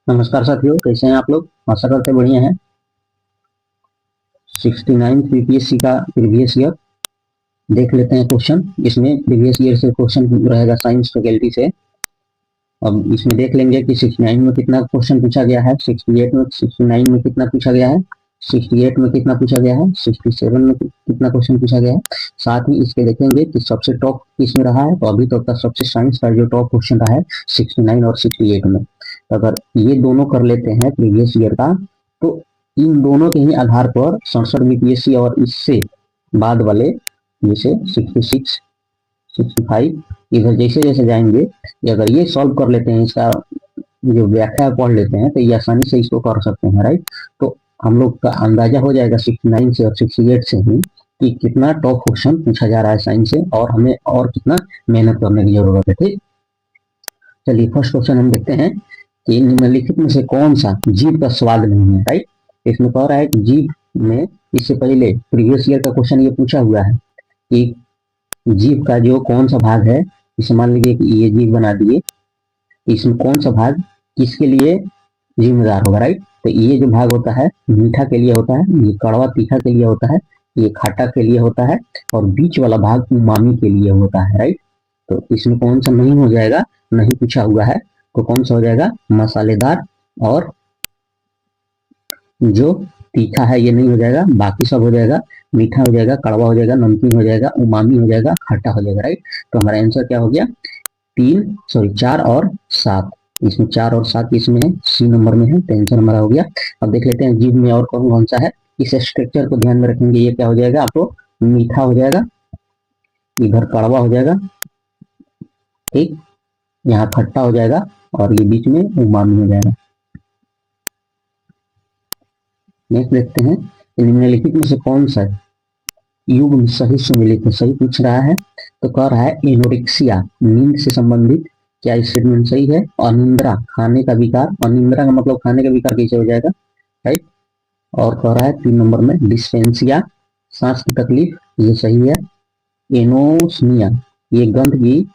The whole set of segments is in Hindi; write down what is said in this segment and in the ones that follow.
नमस्कार साथियों, कैसे हैं आप लोग। आशा करते बढ़िया हैं। 69 बीपीएससी का प्रीवियस ईयर देख लेते हैं क्वेश्चन। इसमें प्रीवियस ईयर से क्वेश्चन रहेगा साइंस फैकल्टी से। अब इसमें देख लेंगे कि 69 में कितना क्वेश्चन पूछा गया है, 68 में, 69 में कितना पूछा गया है, 68 में कितना पूछा गया है, 67 में कितना क्वेश्चन पूछा गया है। साथ ही इसके देखेंगे कि सबसे टॉप किसमें रहा है। तो अभी तक का सबसे साइंस का जो टॉप क्वेश्चन रहा है 69 और 68 में। अगर ये दोनों कर लेते हैं प्रीवियस ईयर का, तो इन दोनों के ही आधार पर 67 बीपीएससी और इससे बाद वाले जैसे 66, 65 इधर जैसे जैसे जाएंगे, अगर ये सॉल्व कर लेते हैं, इसका जो व्याख्या पढ़ लेते हैं, तो ये आसानी से इसको कर सकते हैं, राइट। तो हम लोग का अंदाजा हो जाएगा 69 से और 68 से ही कि कितना टॉप क्वेश्चन पूछा जा रहा है साइंस से, और हमें और कितना मेहनत करने की जरूरत है। ठीक, चलिए फर्स्ट क्वेश्चन हम देखते हैं कि निम्नलिखित में से कौन सा जीभ का स्वाद नहीं है, राइट। इसमें कह रहा है कि जीभ में, इससे पहले प्रीवियस ईयर का क्वेश्चन ये पूछा हुआ है कि जीभ का जो कौन सा भाग है, इसे मान लीजिए कि ये जीभ बना दिए, इसमें कौन सा भाग किसके लिए जिम्मेदार होगा, राइट। तो ये जो भाग होता है मीठा के लिए होता है, ये कड़वा तीखा के लिए होता है, ये खाटा के लिए होता है, और बीच वाला भाग उमामी के लिए होता है, राइट। तो इसमें कौन सा नहीं हो जाएगा, नहीं पूछा हुआ है, तो कौन सा हो जाएगा, मसालेदार और जो तीखा है ये नहीं हो जाएगा, बाकी सब हो जाएगा। मीठा हो जाएगा, कड़वा हो जाएगा, नमकीन हो जाएगा, उमामी हो जाएगा, खट्टा हो जाएगा, राइट। तो हमारा आंसर क्या हो गया, 4 और 7। इसमें 4 और 7 इसमें है, सी नंबर में है, तो आंसर हमारा हो गया। अब देख लेते हैं जीभ में और कौन कौन सा है। इस स्ट्रक्चर को ध्यान में रखेंगे, ये क्या हो जाएगा आपको, मीठा हो जाएगा, इधर कड़वा हो जाएगा, ठीक, यहाँ खट्टा हो जाएगा, और ये बीच में उमामी हो जाएगा। नेक्स्ट देखते हैं, निम्नलिखित में से कौन सा युग्म सही सुमेलित है, सही पूछ रहा है। तो कह रहा है एनोरेक्सिया नींद से संबंधित, क्या स्टेटमेंट सही है। अनिंद्रा खाने का विकार, अनिंद्रा का मतलब खाने का विकार कैसे हो जाएगा, राइट। और कह रहा है 3 नंबर में डिस्पेंसिया सांस की तकलीफ, ये सही है। एनोस्मिया ये गंध की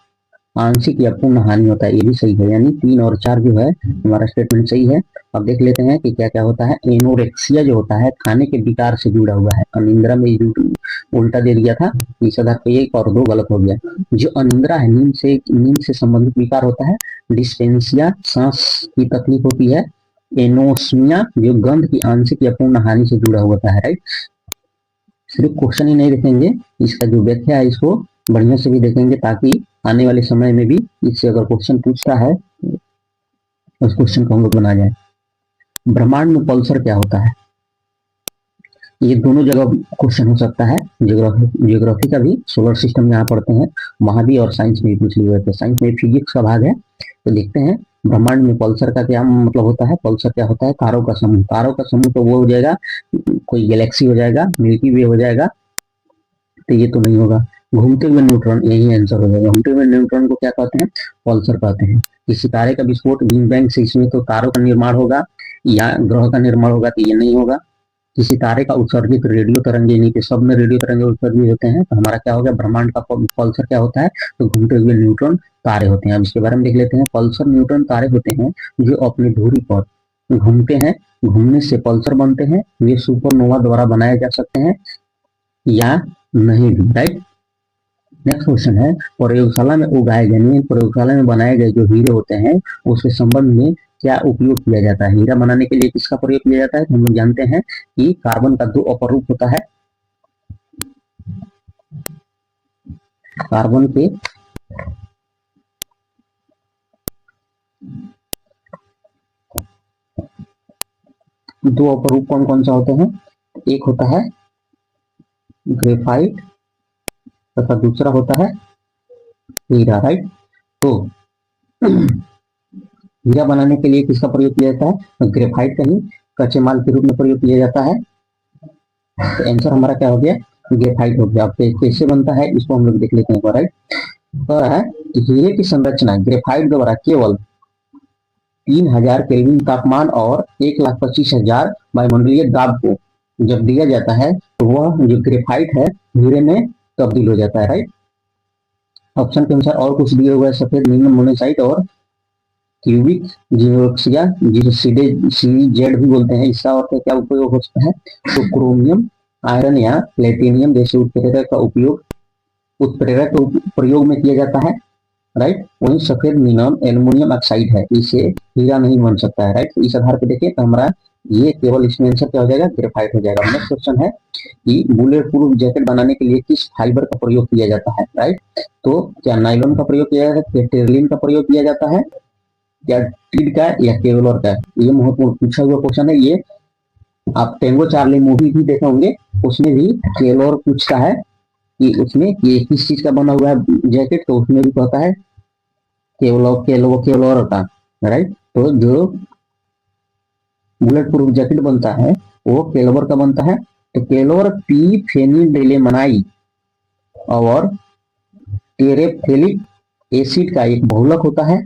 आंशिक या पूर्ण हानि होता है, ये भी सही है। यानी 3 और 4 जो है हमारा स्टेटमेंट सही है। अब देख लेते हैं कि क्या क्या होता है। एनोरेक्सिया जो होता है खाने के विकार से जुड़ा हुआ है। अनिंद्रा में उल्टा दे दिया था, इस आधार पर 1 और 2 गलत हो गया। जो अनिंद्रा है नींद से संबंधित विकार होता है। डिस्पेंसिया सांस की तकलीफ होती है। एनोस्मिया जो गंध की आंशिक या पूर्ण हानि से जुड़ा होता है, राइट। सिर्फ क्वेश्चन ही नहीं देखेंगे, इसका जो व्याख्या है इसको बढ़िया से भी देखेंगे, ताकि आने वाले समय में भी इससे अगर क्वेश्चन पूछता है उस क्वेश्चन को हम लोग बना जाए। ब्रह्मांड में पल्सर क्या होता है, ये दोनों जगह क्वेश्चन हो सकता है। ज्योग्राफी का भी, सोलर सिस्टम जहाँ पढ़ते हैं वहां भी, और साइंस में भी पूछ लिए हुए थे। साइंस में फिजिक्स का भाग है। तो देखते हैं ब्रह्मांड में पल्सर का क्या मतलब होता है। पल्सर क्या होता है, तारों का समूह। तारों का समूह तो वो हो जाएगा, कोई गैलेक्सी हो जाएगा, मिल्की वे हो जाएगा, तो ये तो नहीं होगा। घूमते हुए न्यूट्रॉन, यही आंसर हो जाएगा। घूमते हुए न्यूट्रॉन को क्या कहते हैं, पल्सर कहते हैं। किसी तारे का विस्फोट, बिग बैंग से, इसमें तो तारों का निर्माण होगा या ग्रह का निर्माण होगा, तो ये नहीं होगा। किसी तारे का उत्सर्जित रेडियो तरंगे, नहीं, सब में रेडियो तरंगे उत्सर्जित होते हैं, तो हमारा क्या हो गया, ब्रह्मांड का पल्सर क्या होता है, तो घूमते हुए न्यूट्रॉन तारे होते हैं। अब इसके बारे में देख लेते हैं। पल्सर न्यूट्रॉन तारे होते हैं जो अपनी धुरी पर घूमते हैं, घूमने से पल्सर बनते हैं। वे सुपरनोवा द्वारा बनाए जा सकते हैं या नहीं भी, राइट। नेक्स्ट क्वेश्चन है, प्रयोगशाला में उगाए गए, प्रयोगशाला में बनाए गए जो हीरे होते हैं उसके संबंध में क्या उपयोग किया जाता है। हीरा बनाने के लिए किसका प्रयोग किया जाता है, हम लोग जानते हैं कि कार्बन का 2 अपरूप होता है। कार्बन के 2 अपरूप कौन कौन सा होते हैं, एक होता है ग्रेफाइट तथा दूसरा होता है हीरा, राइट। तो हीरा बनाने के लिए किसका प्रयोग किया जाता है, तो ग्रेफाइट का ही कच्चे माल के रूप में प्रयोग किया जाता है। तो आंसर हमारा क्या हो गया, ग्रेफाइट हो गया। कैसे बनता है इसको हम लोग देख लेते हैं, राइट। तो है हीरे की संरचना ग्रेफाइट द्वारा केवल 3000 केल्विन तापमान और 1,25,000 वायुमंडलीय दाब को जब दिया जाता है, तो वह जो ग्रेफाइट है हीरे में तब्दील हो जाता है, राइट। ऑप्शन के अनुसार और कुछ दिए हुए, सफेद नीलम मोनेसाइट और क्यूबिक जियोक्सिया, जिसे सीधे CZ भी बोलते हैं, इसका और क्या उपयोग हो सकता है? तो क्रोमियम, आयरन या प्लेटिनियम जैसे उत्प्रेरक प्रयोग में किया जाता है, राइट। वही सफेद नीलम एल्युमिनियम ऑक्साइड है, इसे हीरा नहीं बन सकता है, राइट। तो इस आधार पर देखिए तो हमारा ये केवल इसमें आंसर क्या हो जाएगा? ग्रेफाइट हो जाएगा। नेक्स्ट क्वेश्चन है कि बुलेट प्रूफ जैकेट बनाने के लिए किस फाइबर का प्रयोग किया जाता है, राइट। तो क्या नाइलॉन का प्रयोग किया जाता है, क्या टेरलिन का प्रयोग किया जाता है, क्या टीड का या केवलर का? ये महत्वपूर्ण पूछा हुआ क्वेश्चन है ये। आप टेंगो चार्ली मूवी भी देखे होंगे, उसमें भी केवलर पूछता है कि उसमें ये किस चीज का बना हुआ है जैकेट, तो उसमें भी कहता है केवलर का, राइट। तो जो बुलेट प्रूफ जैकेट बनता है वो केलोवर का बनता है। तो केलोवर पी फेनिडेलेमनाई और टेरेफ्थेलिक एसिड का एक बहुलक होता है।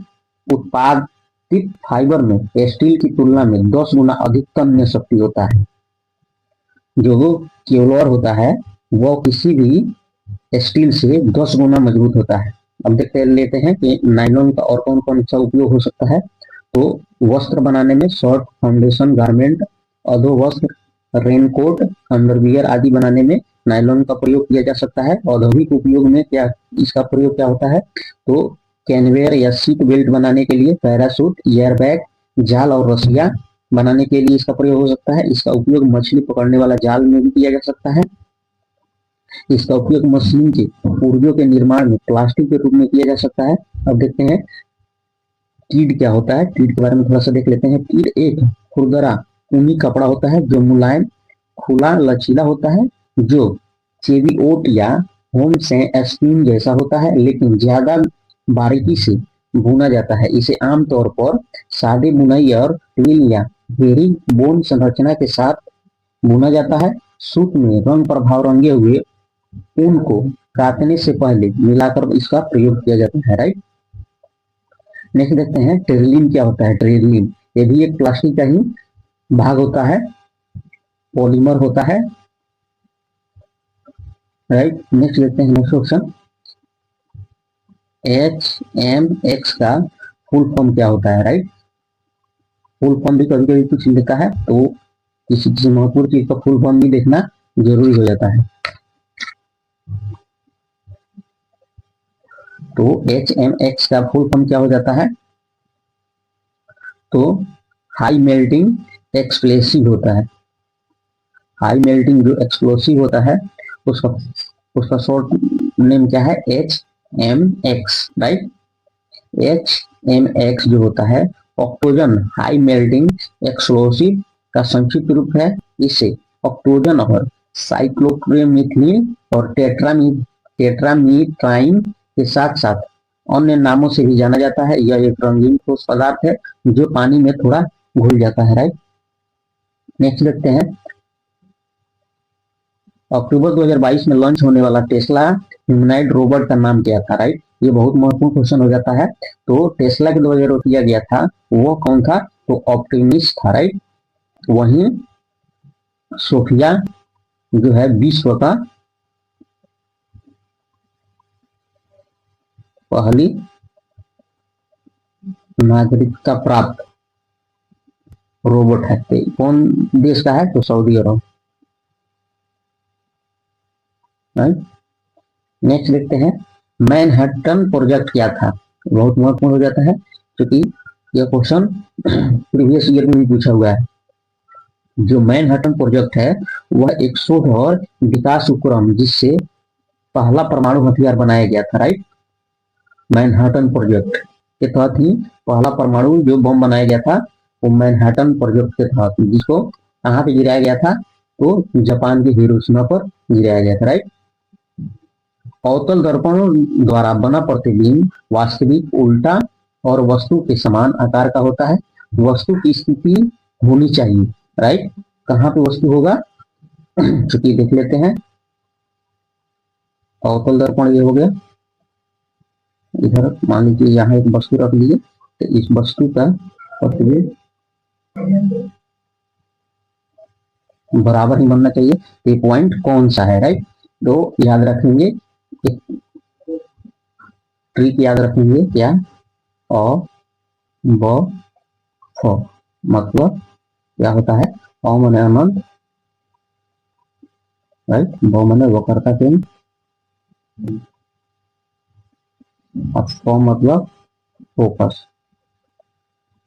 उत्पादित फाइबर में स्टील की तुलना में 10 गुना अधिक तन्य शक्ति होता है। जो केलोवर होता है वो किसी भी स्टील से 10 गुना मजबूत होता है। अब देखते लेते हैं कि नाइलॉन का और कौन कौन सा उपयोग हो सकता है। तो वस्त्र बनाने में शर्ट, फाउंडेशन, गारमेंट, अधो वस्त्र, रेनकोट, अंडरवियर आदि बनाने में नायलॉन का प्रयोग किया जा सकता है। औद्योगिक उपयोग में क्या इसका प्रयोग क्या होता है? तो कैनवेयर या सीट बेल्ट बनाने के लिए, पैरासूट, एयरबैग, जाल और रस्सियां बनाने के लिए इसका प्रयोग हो सकता है। इसका उपयोग मछली पकड़ने वाला जाल में भी किया जा सकता है। इसका उपयोग मशीन के पुर्जों के निर्माण में प्लास्टिक के रूप में किया जा सकता है। अब देखते हैं कीड क्या होता है। कीड के बारे में थोड़ा सा देख लेते हैं। कीड एक खुरदरा ऊनी कपड़ा होता है जो मुलायम, खुला, लचीला होता है, जो चेवी ओट या होम से स्पिन जैसा होता है, लेकिन ज्यादा बारीकी से बुना जाता है। इसे आमतौर पर सादे बुनाई और ट्विल या वेरी बोन संरचना के साथ बुना जाता है। सूत में रंग प्रभाव रंगे हुए ऊन को काटने से पहले मिलाकर इसका प्रयोग किया जाता है, राइट। नेक्स्ट देखते हैं टेरलिन क्या होता है। टेरलिन ये भी एक प्लास्टिक का ही भाग होता है, पॉलीमर होता है, राइट। नेक्स्ट देखते हैं नेक्स्ट क्वेश्चन, HMX का फुल फॉर्म क्या होता है, राइट। फुल फॉर्म भी कभी कभी कुछ लिखा है तो किसी किसी महत्वपूर्ण चीज का फुल फॉर्म भी देखना जरूरी हो जाता है। तो HMX का फुल फॉर्म क्या हो जाता है? तो हाई मेल्टिंग एक्सप्लोसिव होता है। हाई मेल्टिंग जो एक्सप्लोसिव होता है उसका उसका शॉर्ट नेम क्या है? HMX, right. HMX जो होता है ऑक्टोजन हाई मेल्टिंग एक्सप्लोसिव का संक्षिप्त रूप है। इसे ऑक्टोजन और साइक्लोक्रोमेथिलीन और टेट्रामीथाइन के साथ साथ अन्य नामों से भी जाना जाता है। यह एक रंगीन ठोस पदार्थ है जो पानी में थोड़ा घुल जाता है, राइट। नेक्स्ट देखते हैं अक्टूबर 2022 में लॉन्च होने वाला टेस्ला ह्यूमनॉइड रोबोट का नाम क्या था, राइट। ये बहुत महत्वपूर्ण क्वेश्चन हो जाता है। तो टेस्ला के द्वारा जो किया गया था वो कौन था? तो ऑप्टिमिस्ट था, राइट। वहीं सोफिया जो है विश्व का पहली नागरिकता प्राप्त रोबोट है। तो कौन देश का है? तो सऊदी अरब, राइट। नेक्स्ट देखते हैं मैनहट्टन प्रोजेक्ट क्या था। बहुत महत्वपूर्ण हो जाता है क्योंकि यह क्वेश्चन प्रीवियस ईयर में भी पूछा हुआ है। जो मैनहट्टन प्रोजेक्ट है वह एक शोध और विकास उपक्रम जिससे पहला परमाणु हथियार बनाया गया था, राइट। मैनहट्टन प्रोजेक्ट के तहत ही पहला परमाणु जो बम बनाया गया था वो मैनहट्टन प्रोजेक्ट के तहत, जिसको कहाँ पे गिराया गया था? तो जापान के हिरोशिमा पर गिराया गया था, राइट। अवतल दर्पण द्वारा बना प्रतिबिंब वास्तविक, उल्टा और वस्तु के समान आकार का होता है। वस्तु की स्थिति होनी चाहिए, राइट। कहाँ पे वस्तु होगा? चूंकि देख लेते हैं अवतल दर्पण ये हो गया, इधर मान लीजिए यहाँ एक वस्तु रख लीजिए तो इस वस्तु का प्रतिबिंब बराबर ही बनना चाहिए। ये पॉइंट कौन सा है, राइट। तो याद रखेंगे एक ट्रिक याद रखेंगे क्या? और ब फ मतलब क्या होता है, अ माने अनंत, राइट, ब माने वक्रता केंद्र, और फ मतलब फोकस,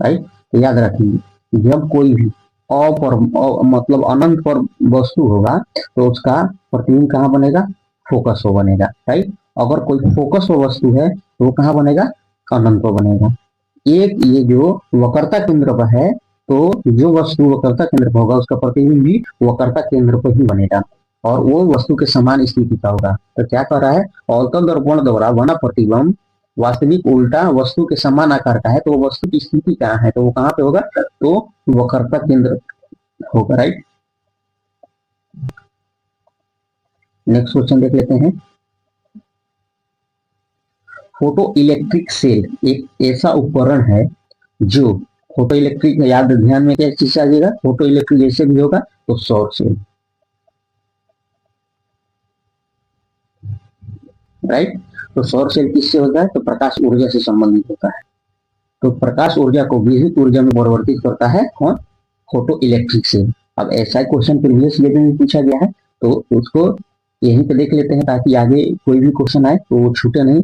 राइट। तो याद रखेंगे जब कोई भी मतलब अनंत पर वस्तु होगा तो उसका प्रतिबिंब कहाँ बनेगा, फोकस हो बनेगा, राइट। अगर कोई फोकस पर वस्तु है तो वो कहाँ बनेगा, अनंत पर बनेगा। एक ये जो वक्रता केंद्र पर है, तो जो वस्तु वक्रता केंद्र पर होगा उसका प्रतिबिंब भी वक्रता केंद्र पर ही बनेगा और वो वस्तु के समान स्थिति का होगा। तो क्या कह रहा है, अवतल दर्पण द्वारा बना प्रतिबिंब वास्तविक उल्टा वस्तु के समान आकार का है, तो वो वस्तु की स्थिति कहाँ है, तो वो कहाँ पे होगा, तो वक्रता केंद्र होगा, राइट। नेक्स्ट क्वेश्चन देख लेते हैं। फोटो इलेक्ट्रिक सेल एक ऐसा उपकरण है जो फोटो इलेक्ट्रिक, याद ध्यान में क्या चीज आ जाएगा, फोटो इलेक्ट्रिक जैसे भी होगा तो सौर सेल, राइट। तो सौर सेल किससे होता है, तो प्रकाश ऊर्जा से संबंधित होता है। तो प्रकाश ऊर्जा को विद्युत ऊर्जा में परिवर्तित करता है कौन, फोटो इलेक्ट्रिक सेल। अब ऐसा क्वेश्चन प्रीवियस ईयर में पूछा गया है, तो उसको यहीं पे देख लेते हैं ताकि आगे कोई भी क्वेश्चन आए तो वो छूटे नहीं।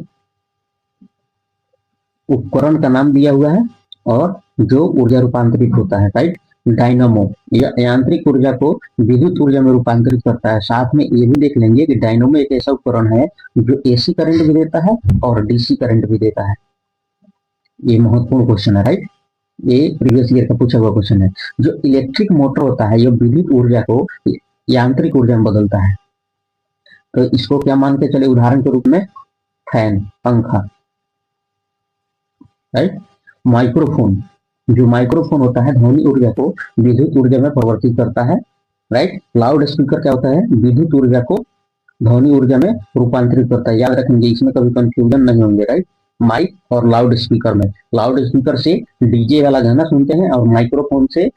उपकरण का नाम दिया हुआ है और जो ऊर्जा रूपांतरित होता है, राइट। डायनामो यह यांत्रिक ऊर्जा को विद्युत ऊर्जा में रूपांतरित करता है। साथ में ये भी देख लेंगे कि डायनामो एक ऐसा उपकरण है जो एसी करंट भी देता है और डीसी करंट भी देता है। ये महत्वपूर्ण क्वेश्चन है, राइट। ये प्रीवियस ईयर का पूछा हुआ क्वेश्चन है। जो इलेक्ट्रिक मोटर होता है यह विद्युत ऊर्जा को यांत्रिक ऊर्जा में बदलता है। तो इसको क्या मान के चले, उदाहरण के रूप में फैन, पंखा, राइट। माइक्रोफोन, जो माइक्रोफोन होता है ध्वनि ऊर्जा को विद्युत ऊर्जा में परिवर्तित करता है, राइट। लाउड स्पीकर क्या होता है, विद्युत ऊर्जा को ध्वनि ऊर्जा में रूपांतरित करता है। याद रखेंगे, इसमें कभी कंफ्यूजन नहीं होंगे, राइट। माइक और लाउड स्पीकर में, लाउड स्पीकर से डीजे वाला गाना सुनते हैं और माइक्रोफोन से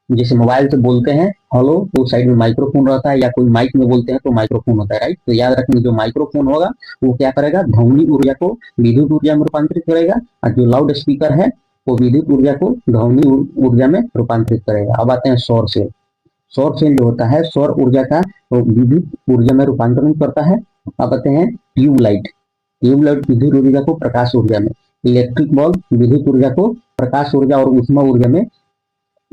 जैसे मोबाइल से बोलते हैं हेलो, तो साइड में माइक्रोफोन रहता है, या कोई माइक में बोलते हैं तो माइक्रोफोन होता है, राइट। तो याद रखेंगे जो माइक्रोफोन होगा वो क्या करेगा, ध्वनि ऊर्जा को विद्युत ऊर्जा में रूपांतरित करेगा, और जो लाउड स्पीकर है वो विद्युत ऊर्जा को ध्वनि ऊर्जा में रूपांतरित करेगा। अब आते हैं सौर सेल। सौर सेल जो होता है सौर ऊर्जा का वो विद्युत ऊर्जा में रूपांतरण करता है। अब आते हैं ट्यूबलाइट। ट्यूबलाइट विद्युत ऊर्जा को प्रकाश ऊर्जा में, इलेक्ट्रिक बल्ब विद्युत ऊर्जा को प्रकाश ऊर्जा और ऊष्मा ऊर्जा में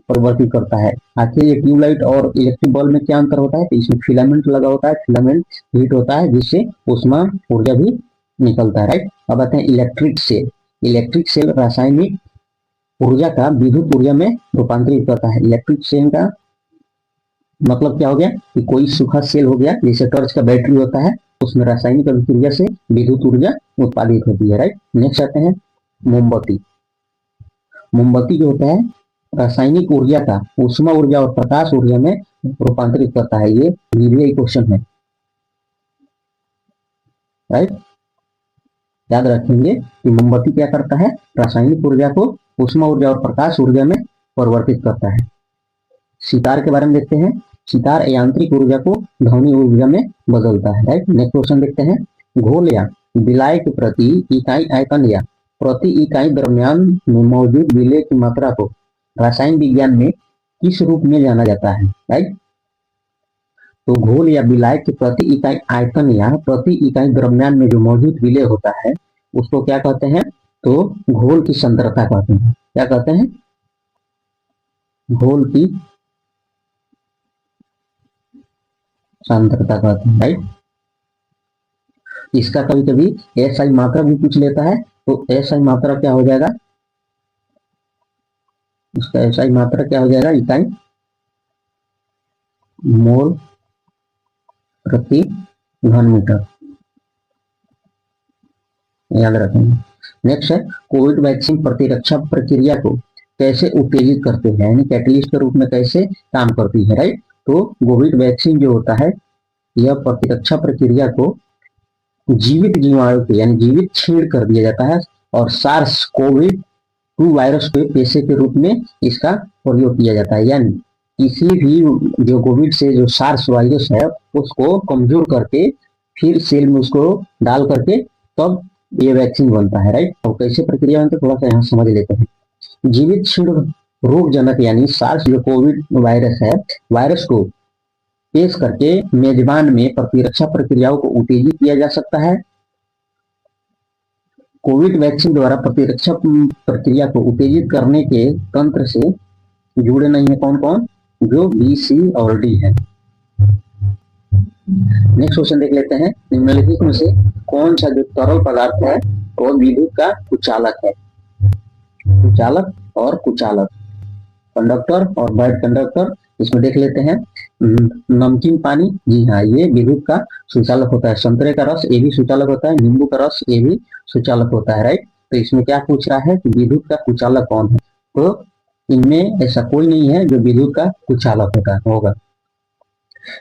परिवर्तित करता है। आखिर ये ट्यूबलाइट और इलेक्ट्रिक बल्ब में क्या अंतर होता है, तो इसमें फिलामेंट लगा होता है, फिलामेंट हीट होता है जिससे ऊष्मा ऊर्जा भी निकलता है, राइट। अब आते हैं इलेक्ट्रिक सेल। इलेक्ट्रिक सेल रासायनिक ऊर्जा का विद्युत ऊर्जा में रूपांतरित करता है। इलेक्ट्रिक सेल का मतलब क्या हो गया कि कोई सूखा सेल हो गया, जैसे टॉर्च का बैटरी होता है, उसमें रासायनिक अभिक्रिया से विद्युत ऊर्जा उत्पादित होती है, राइट। नेक्स्ट आते हैं मोमबत्ती। मोमबत्ती जो होता है रासायनिक ऊर्जा का ऊष्मा ऊर्जा और प्रकाश ऊर्जा में रूपांतरित करता है। ये वीवीआई क्वेश्चन है, राइट। याद रखेंगे कि मोमबत्ती क्या करता है, रासायनिक ऊर्जा को ऊष्मा ऊर्जा और प्रकाश ऊर्जा में परिवर्तित करता है। सितार के बारे में देखते हैं। सितार यांत्रिक ऊर्जा को ध्वनि ऊर्जा में बदलता है, राइट। नेक्स्ट क्वेश्चन देखते हैं। घोल या विलाय के प्रति इकाई आयतन या प्रति इकाई द्रव्यमान में मौजूद विलय की मात्रा को रासायनिक विज्ञान में किस रूप में जाना जाता है, राइट। तो घोल या विलायक के प्रति इकाई आयतन या प्रति इकाई द्रव्यमान में जो मौजूद विलय होता है उसको क्या कहते हैं, तो घोल की सांद्रता कहते हैं। क्या कहते हैं, घोल की सांद्रता कहते हैं, राइट। इसका कभी कभी एसआई मात्रा भी पूछ लेता है, तो एसआई मात्रा क्या हो जाएगा, इसका एसआई मात्रा क्या हो जाएगा, इकाई मोल प्रति घन मीटर, याद रखेंगे। नेक्स्ट है कोविड वैक्सीन प्रतिरक्षा प्रक्रिया को कैसे उत्तेजित करते हैं, यानी कैटलिस्ट के रूप में कैसे काम करती है, राइट। तो कोविड वैक्सीन जो होता है यह प्रतिरक्षा प्रक्रिया को जीवित जीवाणु के यानी जीवित छेड़ कर दिया जाता है और सार्स कोविड 2 वायरस के पेशे के रूप में इसका प्रयोग किया जाता है। यानी किसी भी जो कोविड से जो सार्स वायरस है उसको कमजोर करके फिर सेल में उसको डाल करके तब ये वैक्सीन बनता है, राइट। और कैसे प्रक्रिया बनती है थोड़ा सा यहाँ समझ लेते हैं। जीवित क्षीण रोगजनक यानी सार्स जो कोविड वायरस है, वायरस को पेश करके मेजबान में प्रतिरक्षा प्रक्रियाओं को उत्तेजित किया जा सकता है। कोविड वैक्सीन द्वारा प्रतिरक्षा प्रक्रिया को उत्तेजित करने के तंत्र से जुड़े नहीं है कौन कौन? जो बी, सी और डी है। नेक्स्ट क्वेश्चन देख लेते हैं। निम्नलिखित में से कौन सा जो तरल पदार्थ है वो विद्युत का कुचालक है? कुचालक और कुचालक, कंडक्टर और बैड कंडक्टर। इसमें देख लेते हैं। नमकीन पानी, जी हाँ, ये विद्युत का सुचालक होता है। संतरे का रस, ये भी सुचालक होता है। नींबू का रस, ये भी सुचालक होता है, राइट। तो इसमें क्या पूछ रहा है कि विद्युत का कुचालक कौन है? तो इनमें ऐसा कोई नहीं है जो विद्युत का कुचालक होगा।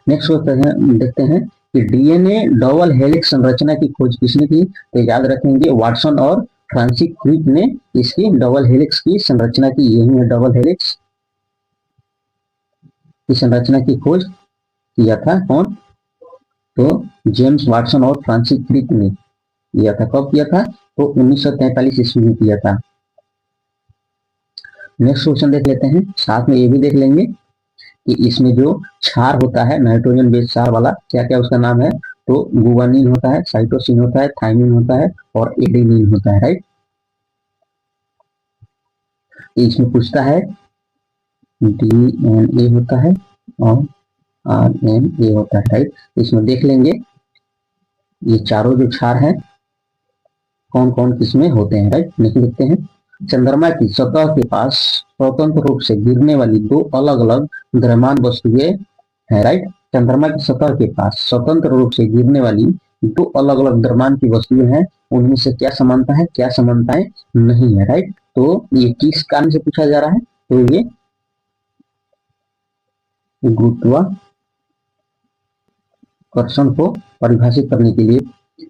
नेक्स्ट देखते हैं कि डीएनए डबल हेलिक्स संरचना की खोज किसने की? तो याद रखेंगे वाटसन और फ्रांसिस क्रिक ने इसकी डबल हेलिक्स की संरचना की। यही है डबल हेलिक्स की संरचना की खोज किया था कौन? तो जेम्स वाटसन और फ्रांसिस क्रिक ने किया था। कब किया था? तो 1943 ईस्वी में किया था। नेक्स्ट क्वेश्चन देख लेते हैं, साथ में ये भी देख लेंगे कि इसमें जो क्षार होता है नाइट्रोजन बेस क्षार वाला, क्या क्या उसका नाम है? तो गुवानिन होता है, साइटोसिन होता है, थाइमिन होता है और एडेनिन होता है, राइट। इसमें पूछता है डीएनए होता है और आरएनए होता है, राइट। इसमें देख लेंगे ये चारों जो क्षार हैं कौन कौन किसमें होते हैं, राइट। लिख लेते हैं। चंद्रमा की सतह के पास स्वतंत्र रूप से गिरने वाली दो अलग अलग द्रव्यमान वस्तुएं है, राइट। चंद्रमा की सतह के पास स्वतंत्र रूप से गिरने वाली दो अलग अलग द्रव्यमान की वस्तुएं हैं, उनमें से क्या समानता है, क्या समानताएं नहीं है, राइट। तो ये किस कारण से पूछा जा रहा है? तो ये गुरुत्वाकर्षण को परिभाषित करने के लिए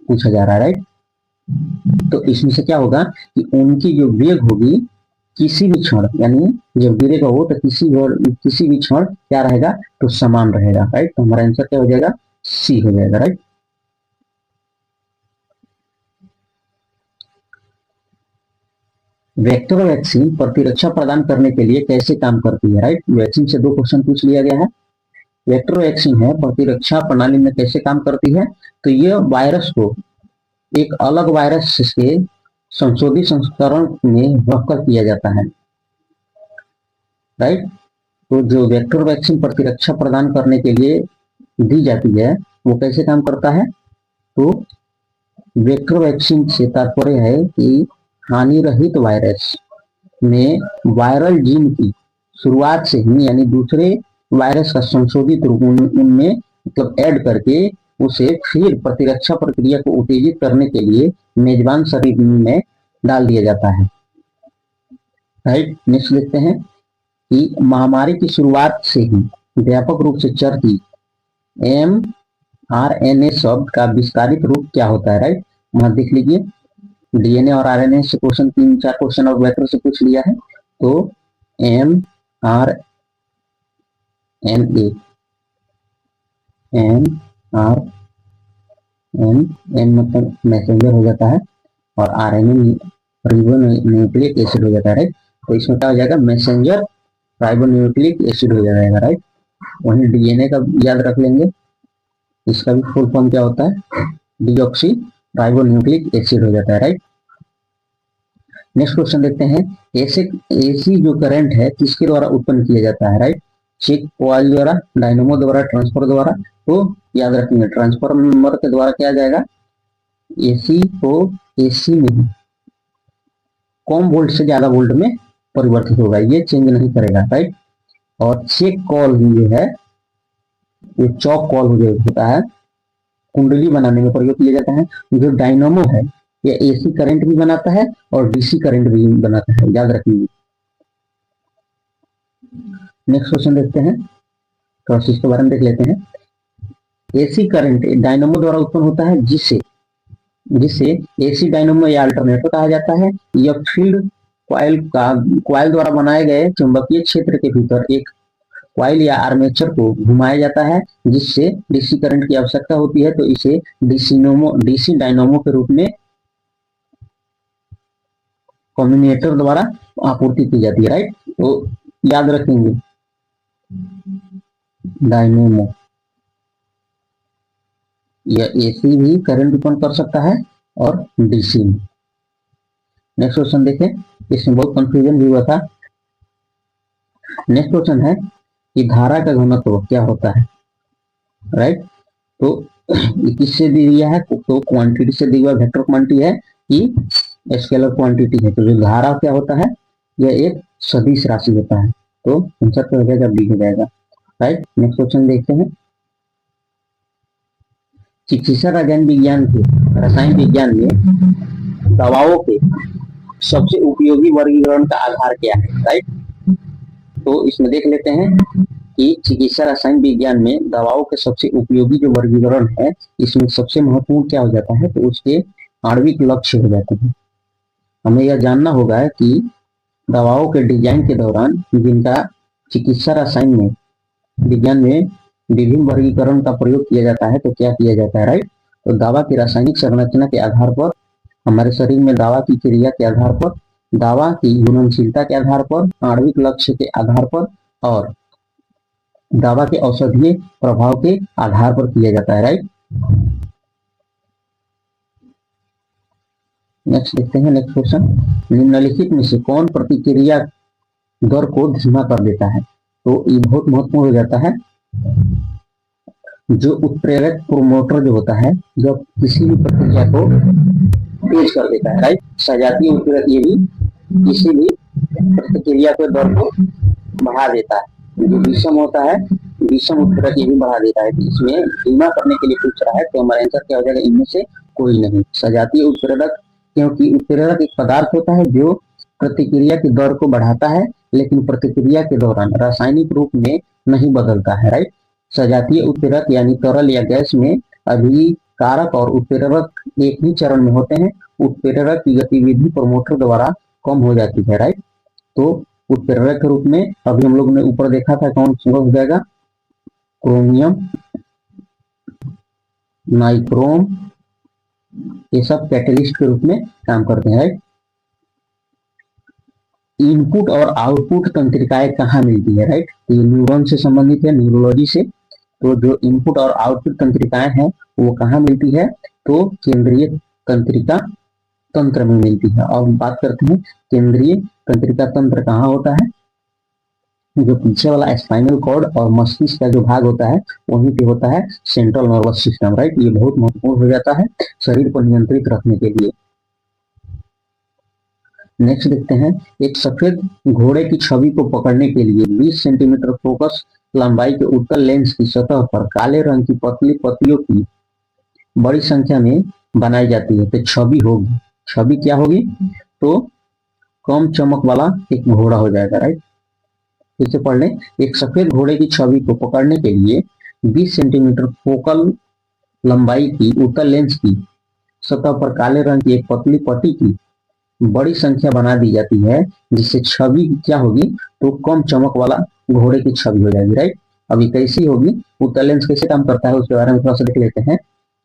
पूछा जा रहा है, राइट। तो इसमें से क्या होगा कि उनकी जो वेग होगी किसी भी क्षण, यानी जब गिरेगा वो तो किसी भी क्षण क्या रहेगा? तो समान रहेगा, राइट। तो हमारा आंसर क्या हो जाएगा? सी हो जाएगा, राइट। वेक्टर वैक्सीन प्रतिरक्षा प्रदान करने के लिए कैसे काम करती है, राइट। वैक्सीन से दो क्वेश्चन पूछ लिया गया है। वेक्टर वैक्सीन है प्रतिरक्षा प्रणाली में कैसे काम करती है? तो यह वायरस को एक अलग वायरस के संशोधित संस्करण में रखकर किया जाता है, राइट। तो जो वेक्टर वैक्सीन प्रतिरक्षा प्रदान करने के लिए दी जाती है वो कैसे काम करता है? तो वेक्टर वैक्सीन से तात्पर्य है कि हानि रहित वायरस में वायरल जीन की शुरुआत से ही, यानी दूसरे वायरस का संशोधित रूप उनमें मतलब ऐड करके उसे फिर प्रतिरक्षा प्रक्रिया को उत्तेजित करने के लिए मेजबान शरीर में डाल दिया जाता है, राइट। नेक्स्ट देखते हैं कि महामारी की शुरुआत से ही व्यापक रूप से चलती mRNA शब्द का विस्तारित रूप क्या होता है, राइट। वहां देख लीजिए डीएनए और आरएनए से क्वेश्चन 3-4 क्वेश्चन और वेक्टर से पूछ लिया है। तो mRNA मतलब मैसेंजर हो जाता है और आरएनए रिबोन्यूक्लिक एसिड हो जाता है, राइट। तो इसमें क्या हो जाएगा? मैसेंजर राइबोन्यूक्लिक एसिड हो जाएगा, राइट। वहीं डीएनए का याद रख लेंगे, इसका भी फुल फॉर्म क्या होता है? डीऑक्सी राइबोन्यूक्लिक एसिड हो जाता है, राइट। नेक्स्ट क्वेश्चन देखते हैं। एसी जो करंट है किसके द्वारा उत्पन्न किया जाता है, राइट। चेक कॉइल द्वारा, डायनेमो द्वारा, ट्रांसफर द्वारा। तो याद रखेंगे ट्रांसफार्मर के द्वारा क्या जाएगा? एसी को एसी में कम वोल्ट से ज्यादा वोल्ट में परिवर्तित होगा, ये चेंज नहीं करेगा, राइट। और चेक कॉल जो है ये चौक कॉल होता है, कुंडली बनाने में प्रयोग किया जाता है। जो डायनामो है ये एसी करंट भी बनाता है और डीसी करंट भी बनाता है, याद रखिए। नेक्स्ट क्वेश्चन देखते हैं, प्रोसेस के बारे में देख लेते हैं। एसी करंट डायनामो द्वारा उत्पन्न होता है जिसे एसी डायनामो या अल्टरनेटर कहा जाता है। यह फील्ड कॉइल द्वारा बनाए गए चुंबकीय क्षेत्र के भीतर एक कॉइल या आर्मेचर को घुमाया जाता है जिससे डीसी करंट की आवश्यकता होती है। तो इसे डीसी डायनामो के रूप में कम्युनिकेटर द्वारा आपूर्ति की जाती है, राइट। तो याद रखेंगे डायनेमो, यह एसी भी करंट उत्पन्न कर सकता है और डीसी में। नेक्स्ट क्वेश्चन देखें, इसमें बहुत कंफ्यूजन भी हुआ था। नेक्स्ट क्वेश्चन है कि धारा का घनत्व क्या होता है, राइट। तो किससे दिया है, तो क्वांटिटी से दिया हुआ वेक्टर क्वांटिटी है कि स्केलर क्वांटिटी है। तो जो धारा क्या होता है, यह एक सदिश राशि होता है। तो आंसर क्या हो जाएगा, बी हो जाएगा, राइट। नेक्स्ट क्वेश्चन देखते हैं, चिकित्सा रसायन विज्ञान में दवाओं के सबसे उपयोगी वर्गीकरण का आधार क्या है, राइट। तो इसमें देख लेते हैं कि चिकित्सा रसायन विज्ञान में दवाओं के सबसे उपयोगी जो वर्गीकरण है, इसमें सबसे महत्वपूर्ण क्या हो जाता है, तो उसके आणविक लक्ष्य हो जाते हैं। हमें यह जानना होगा कि दवाओं के डिजाइन के दौरान जिनका चिकित्सा रसायन में विज्ञान में विभिन्न वर्गीकरण का प्रयोग किया जाता है, तो क्या किया जाता है, राइट। तो दवा की रासायनिक संरचना के आधार पर, हमारे शरीर में दवा की क्रिया के आधार पर, दवा की घुलनशीलता के आधार पर, आणविक लक्ष्य के आधार पर और दवा के औषधीय प्रभाव के आधार पर किया जाता है, राइट। नेक्स्ट देखते हैं, नेक्स्ट क्वेश्चन, निम्नलिखित में से कौन प्रतिक्रिया दर को धीमा कर देता है। तो ये बहुत महत्वपूर्ण हो जाता है। जो उत्प्रेरक प्रोमोटर जो होता है, जब किसी भी प्रक्रिया को तेज कर देता है, राइट। सजातीय उत्प्रेरक ये भी किसी भी प्रतिक्रिया के दर को बढ़ा देता है। जो विषम होता है, विषम उत्प्रेरक ये भी बढ़ा देता है। तो इसमें धीमा करने के लिए पूछ रहा है, तो हमारा आंसर क्या हो जाएगा, इनमें से कोई नहीं, सजातीय उत्प्रेरक। क्योंकि उत्प्रेरक एक पदार्थ होता है जो प्रतिक्रिया की दर को बढ़ाता है, लेकिन प्रतिक्रिया के दौरान रासायनिक रूप में नहीं बदलता है, राइट। सजातीय उत्प्रेरक यानी तरल या गैस में अभिकारक और उत्प्रेरक एक ही चरण में होते हैं। उत्प्रेरक की गतिविधि प्रमोटर द्वारा कम हो जाती है, राइट। तो उत्प्रेरक के रूप में अभी हम लोग ने ऊपर देखा था, कौन हो जाएगा, क्रोमियम, नाइक्रोम, ये सब कैटलिस्ट के रूप में काम करते हैं, राइट। इनपुट और आउटपुट तंत्रिकाएं कहाँ मिलती है, राइट। तो ये न्यूरॉन से संबंधित है, न्यूरोलॉजी से। तो जो इनपुट और आउटपुट तंत्रिकाएं हैं वो कहाँ मिलती है, तो केंद्रीय तंत्रिका तंत्र में मिलती है। और बात करते हैं केंद्रीय तंत्रिका तंत्र कहाँ होता है, जो पीछे वाला स्पाइनल कॉर्ड और मस्तिष्क का जो भाग होता है वहीं पे होता है सेंट्रल नर्वस सिस्टम, राइट। ये बहुत महत्वपूर्ण हो जाता है शरीर को नियंत्रित रखने के लिए। नेक्स्ट देखते हैं, एक सफेद घोड़े की छवि को पकड़ने के लिए 20 सेंटीमीटर फोकस लंबाई के उत्तल लेंस की सतह पर काले रंग की पतली पत्तियों की बड़ी संख्या में बनाई जाती है। तो छवि होगी, छवि क्या होगी, तो कम चमक वाला एक घोड़ा हो जाएगा, राइट। फिर से पढ़ लें, एक सफेद घोड़े की छवि को पकड़ने के लिए 20 सेंटीमीटर फोकल लंबाई की उत्तल लेंस की सतह पर काले रंग की एक पतली पट्टी की बड़ी संख्या बना दी जाती है, जिससे छवि क्या होगी, तो कम चमक वाला घोड़े की छवि हो जाएगी, राइट। अभी कैसी होगी, उत्तल लेंस कैसे काम करता है उसके बारे में थोड़ा सा देख लेते हैं।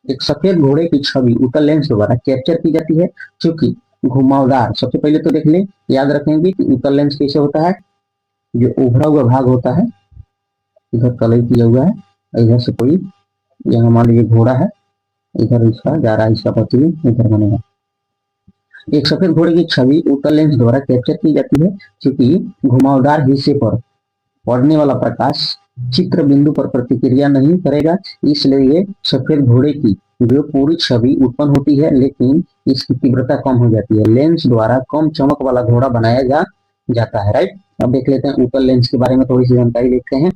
एक सफेद घोड़े की छवि उत्तल लेंस द्वारा कैप्चर की जाती है, चूंकि घुमावदार, सबसे पहले तो देख लें, याद रखेंगे कि उत्तल लेंस कैसे होता है, जो उभरा हुआ भाग होता है, इधर कलर किया हुआ है, इधर से कोई, यहाँ मान लीजिए घोड़ा है, इधर इसका जा रहा है, इसका प्रतिबिंब इधर बनेगा। एक सफेद घोड़े की छवि उत्तल लेंस द्वारा कैप्चर की जाती है, क्योंकि घुमावदार हिस्से पर पड़ने वाला प्रकाश चित्र बिंदु पर प्रतिक्रिया नहीं करेगा, इसलिए सफेद घोड़े की जो पूरी छवि उत्पन्न होती है, लेकिन इसकी तीव्रता कम हो जाती है। लेंस द्वारा कम चमक वाला घोड़ा बनाया जाता है, राइट। अब देख लेते हैं उत्तल लेंस के बारे में थोड़ी सी जानकारी देखते हैं।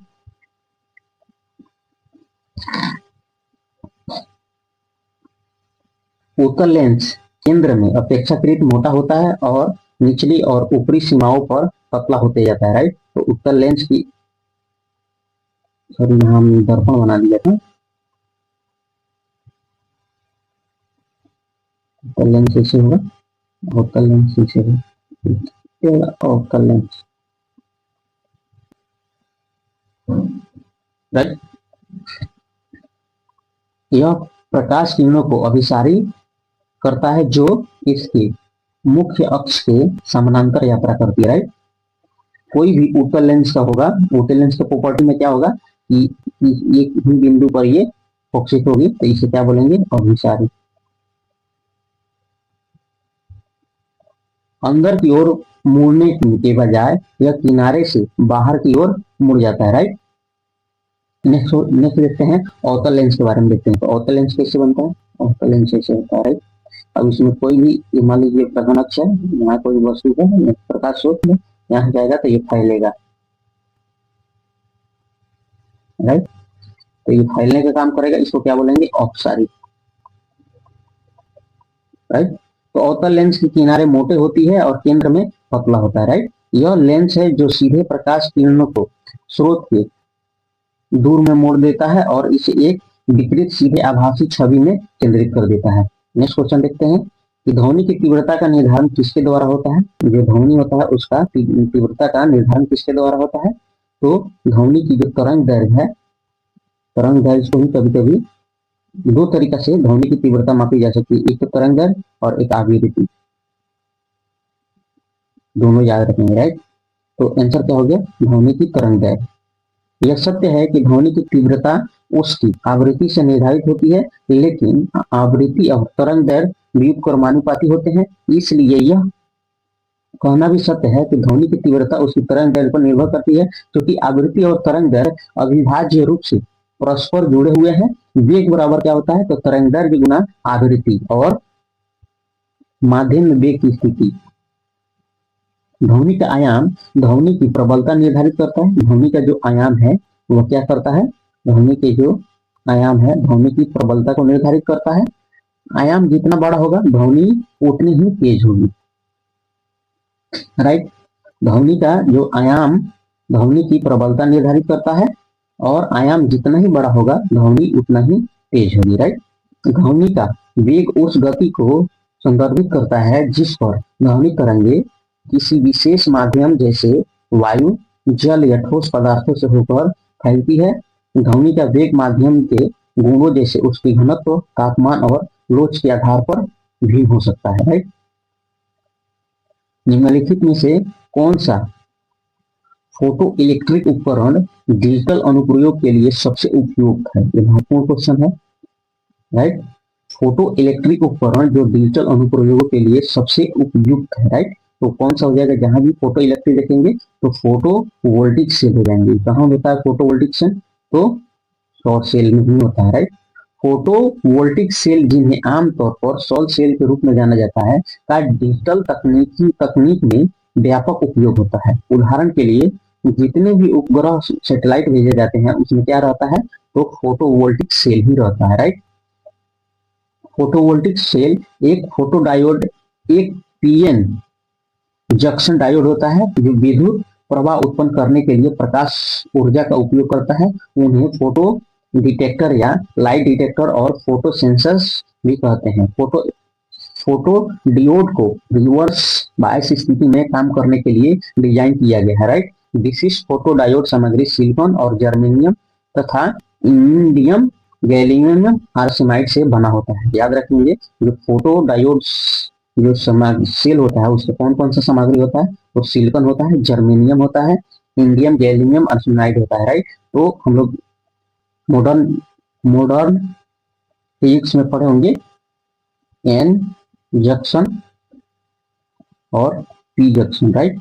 उत्तल लेंस केंद्र में अपेक्षाकृत मोटा होता है और निचली और ऊपरी सीमाओं पर पतला होते जाता है, राइट। तो उत्तल लेंस की, सॉरी यहाँ हम दर्पण बना दिया था, उत्तल लेंस ऐसे होगा, उत्तल लेंस ऐसे होगा, उत्तल लेंस, राइट। यह प्रकाश किरणों को अभिसारी करता है जो इसके मुख्य अक्ष के समानांतर यात्रा करती है, राइट। कोई भी उत्तल लेंस का होगा, उत्तल लेंस के प्रॉपर्टी में क्या होगा कि एक ही बिंदु पर ये फोकसित होगी, तो इसे क्या बोलेंगे, अभिसारी। अंदर की ओर मुड़ने के बजाय यह किनारे से बाहर की ओर मुड़ जाता है, राइट। नेक्स्ट देखते हैं अवतल लेंस के बारे में। देखते हैं तो अवतल लेंस कैसे बनता है। अवतल लेंस ऐसे होता है, राइट। अब इसमें कोई भी, मान लीजिए प्रधान अक्ष है, यहाँ कोई वस्तु है, प्रकाश स्रोत में यहाँ जाएगा तो ये फैलेगा, राइट। तो ये फैलने का काम करेगा, इसको क्या बोलेंगे, अपसारी, राइट। तो अवतल लेंस की किनारे मोटे होती है और केंद्र में पतला होता है, राइट। यह लेंस है जो सीधे प्रकाश किरणों को स्रोत के दूर में मोड़ देता है और इसे एक विपरीत सीधे आभासी छवि में केंद्रित कर देता है। नेक्स्ट क्वेश्चन देखते हैं कि ध्वनि की तीव्रता का निर्धारण किसके द्वारा होता है। जो ध्वनि होता है उसका तीव्रता का निर्धारण किसके द्वारा होता है। तो ध्वनि की जो तरंग दैर्घ्य है, तरंग दैर्घ्य को भी कभी कभी दो तरीका से ध्वनि की तीव्रता मापी जा सकती है, एक तो तरंग दैर्घ्य और एक आवृत्ति, दोनों याद रखेंगे, राइट। तो आंसर क्या हो गया, ध्वनि की तरंग दैर्घ्य। यह सत्य है कि ध्वनि की तीव्रता उसकी आवृत्ति से निर्धारित होती है, लेकिन आवृत्ति और तरंग दैर्घ्य व्युत्क्रमानुपाती होते हैं। इसलिए यह कहना भी सत्य है कि ध्वनि की तीव्रता उसकी तरंग दैर्घ्य पर निर्भर करती है, क्योंकि आवृत्ति और तरंग दैर्घ्य अविभाज्य रूप से परस्पर जुड़े हुए हैं। वेग बराबर क्या होता है, तो तरंग दैर्घ्य गुना आवृत्ति और माध्यम में वेग की स्थिति। ध्वनि का आयाम ध्वनि की प्रबलता निर्धारित करता है। ध्वनि का जो आयाम है वह क्या करता है, ध्वनि के जो आयाम है ध्वनि की प्रबलता को निर्धारित करता है। आयाम जितना बड़ा होगा ध्वनि उतनी ही तेज होगी, राइट। ध्वनि का जो आयाम ध्वनि की प्रबलता निर्धारित करता है और आयाम जितना ही बड़ा होगा ध्वनि उतना ही तेज होगी, राइट। ध्वनि का वेग उस गति को संदर्भित करता है जिस पर ध्वनि तरंगे किसी विशेष माध्यम जैसे वायु, जल या ठोस पदार्थों से होकर फैलती है। ध्वनि का वेग माध्यम के गुणों जैसे उसकी घनत्व, तापमान और लोच के आधार पर भी हो सकता है, राइट। निम्नलिखित में से कौन सा फोटो इलेक्ट्रिक उपकरण डिजिटल अनुप्रयोग के लिए सबसे उपयुक्त है। यह महत्वपूर्ण क्वेश्चन है, राइट। फोटो इलेक्ट्रिक उपकरण जो डिजिटल अनुप्रयोगों के लिए सबसे उपयुक्त है, राइट। तो कौन सा हो जाएगा, जहां भी फोटो इलेक्ट्रिक देखेंगे तो फोटो वोल्टिक सेल हो जाएंगे। कहाँ होता है फोटो वोल्टिक सेल, तो सौर सेल में ही होता है, राइट। फोटो वोल्टिक सेल, जिन्हें आमतौर पर सौर सेल के रूप में जाना जाता है, का डिजिटल तकनीक में व्यापक उपयोग होता है। उदाहरण के लिए जितने भी उपग्रह सैटेलाइट भेजे जाते हैं उसमें क्या रहता है, तो फोटो वोल्टिक सेल ही रहता है, राइट। फोटोवोल्टिक सेल एक फोटो डायोड, एक पीएन जंक्शन डायोड होता है जो विद्युत प्रवाह उत्पन्न करने के लिए प्रकाश ऊर्जा का उपयोग करता है। उन्हें फोटो डिटेक्टर या लाइट डिटेक्टर और फोटो सेंसर्स भी कहते हैं। फोटो डियोड को रिवर्स बायस स्थिति में काम करने के लिए डिजाइन किया गया है, राइट। विशिष्ट फोटो डायोड सामग्री सिलिकॉन और जर्मेनियम तथा इंडियम गैलियम आर्सेनाइड से बना होता है। याद रखेंगे जो फोटो डायोड जो सेल होता है उससे कौन कौन सा सामग्री होता है, तो सिलिकॉन होता है, जर्मेनियम होता है, इंडियम गैलियम आर्सेनाइड होता है, राइट। तो हम लोग मॉडर्न फिजिक्स में पढ़े होंगे एन जंक्शन और P junction, right.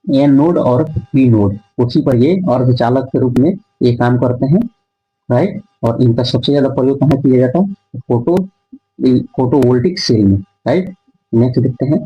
N node और पी नोड, उसी पर ये अर्धचालक के रूप में ये काम करते हैं, राइट। और इनका सबसे ज्यादा प्रयोग कहाँ किया जाता है, फोटोवोल्टिक सेल में, राइट। नेक्स्ट देखते हैं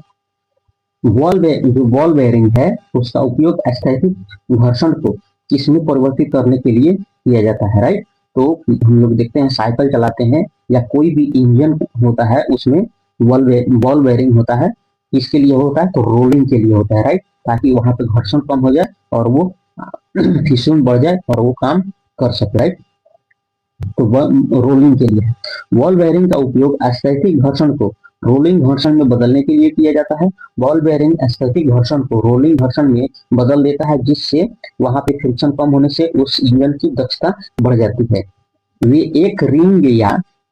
जो बॉल बेयरिंग है उसका उपयोग स्थैतिक घर्षण को किसमें परिवर्तित करने के लिए किया जाता है, राइट। तो हम लोग देखते हैं साइकिल चलाते हैं या कोई भी इंजन होता है उसमें बॉल बेयरिंग होता है। किसके लिए होता है, तो रोलिंग के लिए होता है, राइट। ताकि वहां पे घर्षण कम हो जाए और वो फिसलन बढ़ जाए और वो काम कर सके, राइट। तो रोलिंग के लिए बॉल बेयरिंग का उपयोग स्थैतिक घर्षण को रोलिंग घर्षण में बदलने के लिए किया जाता है। बॉल बेयरिंग स्थैतिक घर्षण को रोलिंग घर्षण में बदल देता है, जिससे वहां पे फ्रिक्शन कम होने से उस इंजन की दक्षता बढ़ जाती है। वे एक रिंग या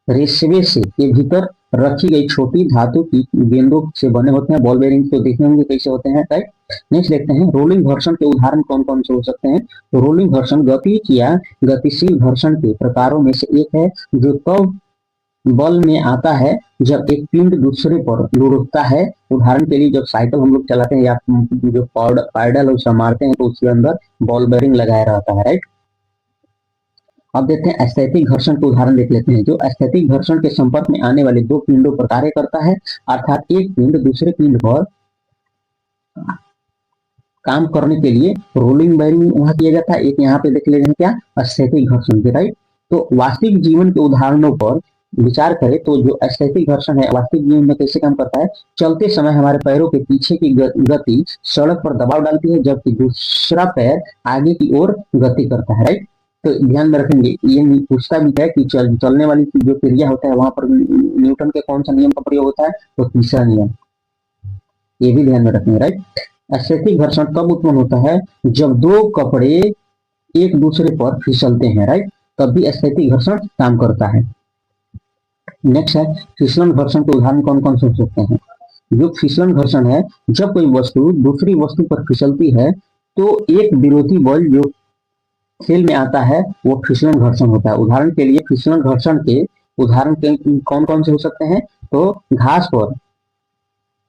रेसवे से के भीतर रखी गई छोटी धातु की गेंदों से बने होते हैं। बॉल बेरिंग तो देखे होंगे कैसे होते हैं, राइट। नेक्स्ट देखते हैं रोलिंग घर्षण के उदाहरण कौन कौन से हो सकते हैं। तो रोलिंग घर्षण गति या गतिशील घर्षण के प्रकारों में से एक है, जो तब बल में आता है जब एक पिंड दूसरे पर लुढ़कता है। उदाहरण के लिए जब साइकिल हम लोग चलाते हैं या जो पैडल उसे मारते हैं तो उसके अंदर बॉल बेरिंग लगाया रहता है, राइट। अब देखते हैं स्थैतिक घर्षण के उदाहरण देख लेते हैं। जो स्थैतिक घर्षण के संपर्क में आने वाले दो पिंडों पर कार्य करता है, अर्थात एक पिंड दूसरे पिंड पर काम करने के लिए रोलिंग बेरिंग वहां किया जाता है। एक यहाँ पे देख लेते हैं क्या, स्थैतिक घर्षण के, राइट। तो वास्तविक जीवन के उदाहरणों पर विचार करें तो जो स्थैतिक घर्षण है वास्तविक जीवन में कैसे काम करता है। चलते समय हमारे पैरों के पीछे की गति सड़क पर दबाव डालती है, जबकि दूसरा पैर आगे की ओर गति करता है, राइट। तो ध्यान में रखेंगे, ये पूछता भी है कि चलने वाली जो क्रिया होता है वहां पर न्यूटन के कौन सा नियम का प्रयोग होता है, तो तीसरा नियम, ये भी ध्यान में रखेंगे, राइट। स्थैतिक घर्षण तब उत्पन्न होता है जब दो कपड़े एक दूसरे पर फिसलते हैं, राइट, तब भी स्थैतिक घर्षण काम करता है। नेक्स्ट है फिसलन घर्षण के उदाहरण कौन कौन से हो सकते हैं। जो फिसलन घर्षण है, जब कोई वस्तु दूसरी वस्तु पर फिसलती है तो एक विरोधी बल जो खेल में आता है वो फिसलन घर्षण होता है। उदाहरण के लिए फिसलन घर्षण के उदाहरण कौन कौन से हो सकते हैं, तो घास पर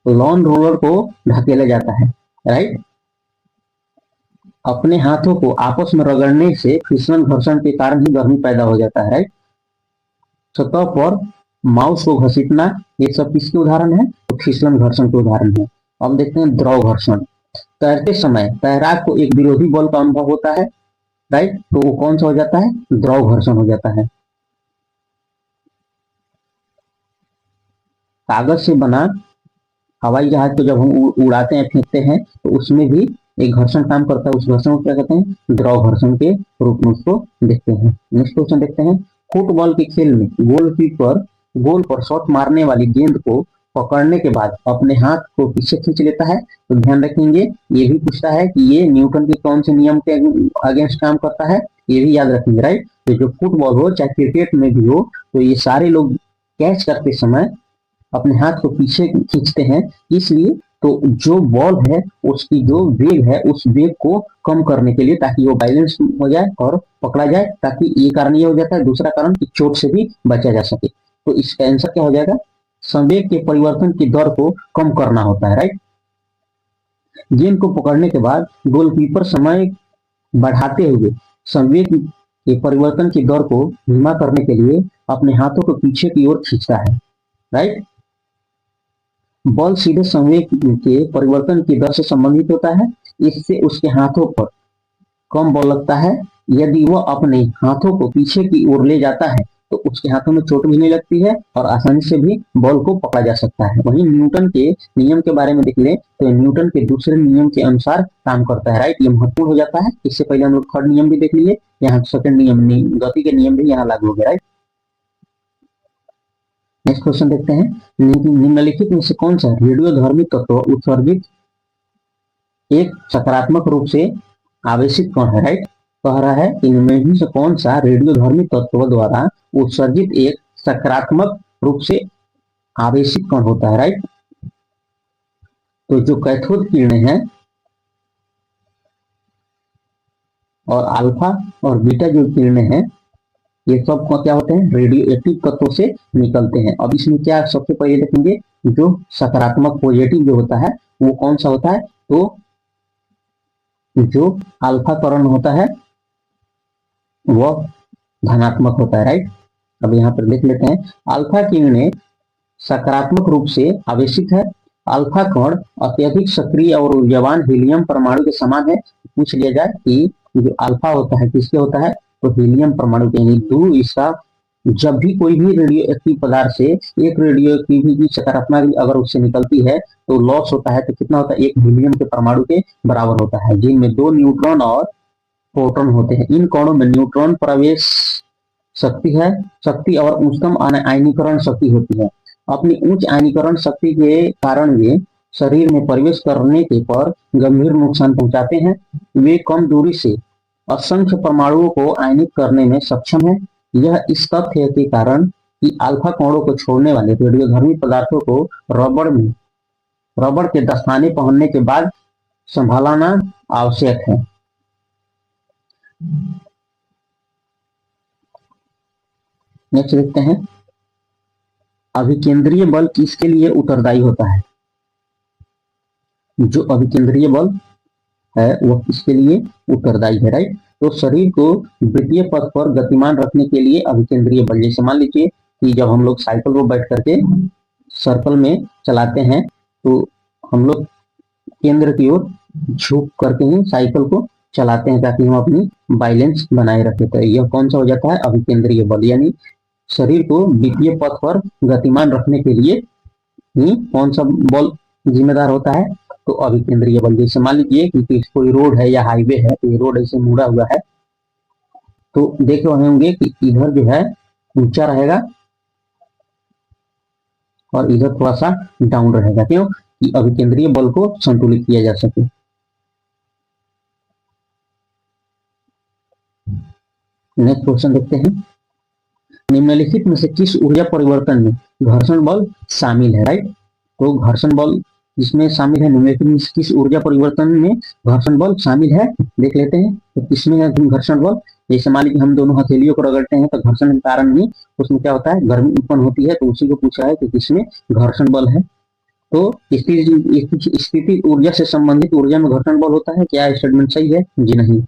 लॉन रोलर को ढकेला जाता है, राइट। अपने हाथों को आपस में रगड़ने से फिसलन घर्षण के कारण ही गर्मी पैदा हो जाता है, राइट। सतह पर माउस को घसीटना, ये सब किसके उदाहरण है, तो फिसलन घर्षण के उदाहरण है। अब देखते हैं द्रव घर्षण। तैरते समय तैराक को एक विरोधी बल का अनुभव होता है, राइट, तो वो कौन सा हो जाता है, द्रव घर्षण हो जाता है। कागज से बना हवाई जहाज को जब हम उड़ाते हैं फेंकते हैं तो उसमें भी एक घर्षण काम करता है। उस घर्षण को क्या कहते हैं, द्रव घर्षण के रूप में उसको देखते हैं। नेक्स्ट क्वेश्चन देखते हैं। फुटबॉल के खेल में गोलकीपर गोल पर शॉट मारने वाली गेंद को पकड़ने के बाद अपने हाथ को पीछे खींच लेता है। तो ध्यान रखेंगे, ये भी पूछता है कि ये न्यूटन के कौन से नियम के अगेंस्ट काम करता है, ये भी याद रखेंगे, राइट। तो जो फुटबॉल हो चाहे क्रिकेट में भी हो, तो ये सारे लोग कैच करते समय अपने हाथ को पीछे खींचते हैं, इसलिए तो जो बॉल है उसकी जो वेग है उस वेग को कम करने के लिए, ताकि वो बैलेंस हो जाए और पकड़ा जाए, ताकि ये कारण ये हो जाता है। दूसरा कारण कि चोट से भी बचा जा सके। तो इसका आंसर क्या हो जाएगा, संवेग के परिवर्तन की दर को कम करना होता है, राइट। गेंद को पकड़ने के बाद गोलकीपर समय बढ़ाते हुए संवेग के परिवर्तन की दर को धीमा करने के लिए अपने हाथों को पीछे की ओर खींचता है, राइट। बल सीधे संवेग के परिवर्तन की दर से संबंधित होता है, इससे उसके हाथों पर कम बल लगता है। यदि वह अपने हाथों को पीछे की ओर ले जाता है तो उसके हाथों में चोट भी नहीं लगती है और आसानी से भी बॉल को पकड़ा जा सकता है। वहीं न्यूटन के नियम के बारे में देख लें तो न्यूटन के दूसरे नियम के अनुसार काम करता है, राइट। ये महत्वपूर्ण हो जाता है। इससे पहले हम लोग थर्ड नियम भी देख लिए, यहाँ सेकंड नियम गति के नियम भी यहाँ लागू हो गए, राइट। नेक्स्ट क्वेश्चन देखते हैं। निम्नलिखित में से कौन सा रेडियोधर्मी तत्व उत्सर्जित एक सकारात्मक रूप से आवेशित कण है, राइट। कह रहा है इनमें से कौन सा रेडियोधर्मी तत्व द्वारा उत्सर्जित एक सकारात्मक रूप से आवेशित कण होता है, राइट। तो जो कैथोड किरणें हैं और अल्फा और बीटा जो किरणें हैं ये सब क्या होते हैं, रेडियो एक्टिव तत्वों से निकलते हैं। अब इसमें क्या सबसे पहले देखेंगे, जो सकारात्मक पॉजिटिव जो होता है वो कौन सा होता है, तो जो अल्फा करण होता है वह धनात्मक होता है, राइट। अब यहाँ पर देख लेते हैं, अल्फा किरणें सकारात्मक रूप से आवेशित है। अल्फा कण अत्यधिक सक्रिय और ऊर्जावान हीलियम परमाणु के समान है। पूछ लिया जाए कि जो अल्फा होता है किसके होता है, तो हीलियम परमाणु के। दूर इसका जब भी कोई भी रेडियो एक्टिव पदार्थ से एक रेडियो एक्टिविटी सकारात्मक अगर उससे निकलती है तो लॉस होता है, तो कितना होता है, एक हीलियम के परमाणु के बराबर होता है, जिनमें 2 न्यूट्रॉन और प्रोटॉन होते हैं। इन कणों में न्यूट्रॉन प्रवेश शक्ति और उच्चतम आयनीकरण शक्ति होती है। अपनी उच्च आयनीकरण शक्ति के कारण वे शरीर में प्रवेश करने के पर गंभीर नुकसान पहुंचाते हैं। वे कम दूरी से असंख्य परमाणुओं को आयनित करने में सक्षम है। यह इस तथ्य के कारण कि अल्फा कोणों को छोड़ने वाले रेडियोधर्मी पदार्थों को रबड़ के दस्ताने पहनने के बाद संभालना आवश्यक है। नेक्स्ट देखते हैं, अभिकेंद्रीय बल किसके लिए उत्तरदायी होता है? जो अभिकेंद्रीय बल है वह किसके लिए उत्तरदायी है, राइट? तो शरीर को वृत्तीय पथ पर गतिमान रखने के लिए अभिकेंद्रीय बल, जैसे मान लीजिए कि जब हम लोग साइकिल को बैठ करके सर्कल में चलाते हैं तो हम लोग केंद्र की ओर झुक करके ही साइकिल को चलाते हैं ताकि हम अपनी बैलेंस बनाए रखें। तो यह कौन सा हो जाता है? अभिकेंद्रीय बल। यानी शरीर को वित्तीय पथ पर गतिमान रखने के लिए ही कौन सा बल जिम्मेदार होता है? तो अभिकेंद्रीय बल। जैसे मान लीजिए कि कोई रोड है या हाईवे है, तो ये रोड ऐसे मुड़ा हुआ है, तो देख रहे होंगे कि इधर जो है ऊंचा रहेगा और इधर थोड़ा सा डाउन रहेगा। क्यों? कि अभिकेंद्रीय बल को संतुलित किया जा सके। नेक्स्ट क्वेश्चन देखते हैं, निम्नलिखित में से किस ऊर्जा परिवर्तन में घर्षण बल शामिल है, राइट? तो घर्षण बल इसमें शामिल है, निम्नलिखित में से किस ऊर्जा परिवर्तन में घर्षण बल शामिल है? देख लेते हैं तो किसमें है घर्षण बल। जैसे मान लीजिए हम दोनों हथेलियों को रगड़ते हैं तो घर्षण के कारण ही उसमें क्या होता है? गर्मी उत्पन्न होती है। तो उसी को पूछा है कि किसमें घर्षण बल है। तो स्थितिज ऊर्जा से संबंधित ऊर्जा में घर्षण बल होता है। क्या स्टेटमेंट सही है? जी नहीं,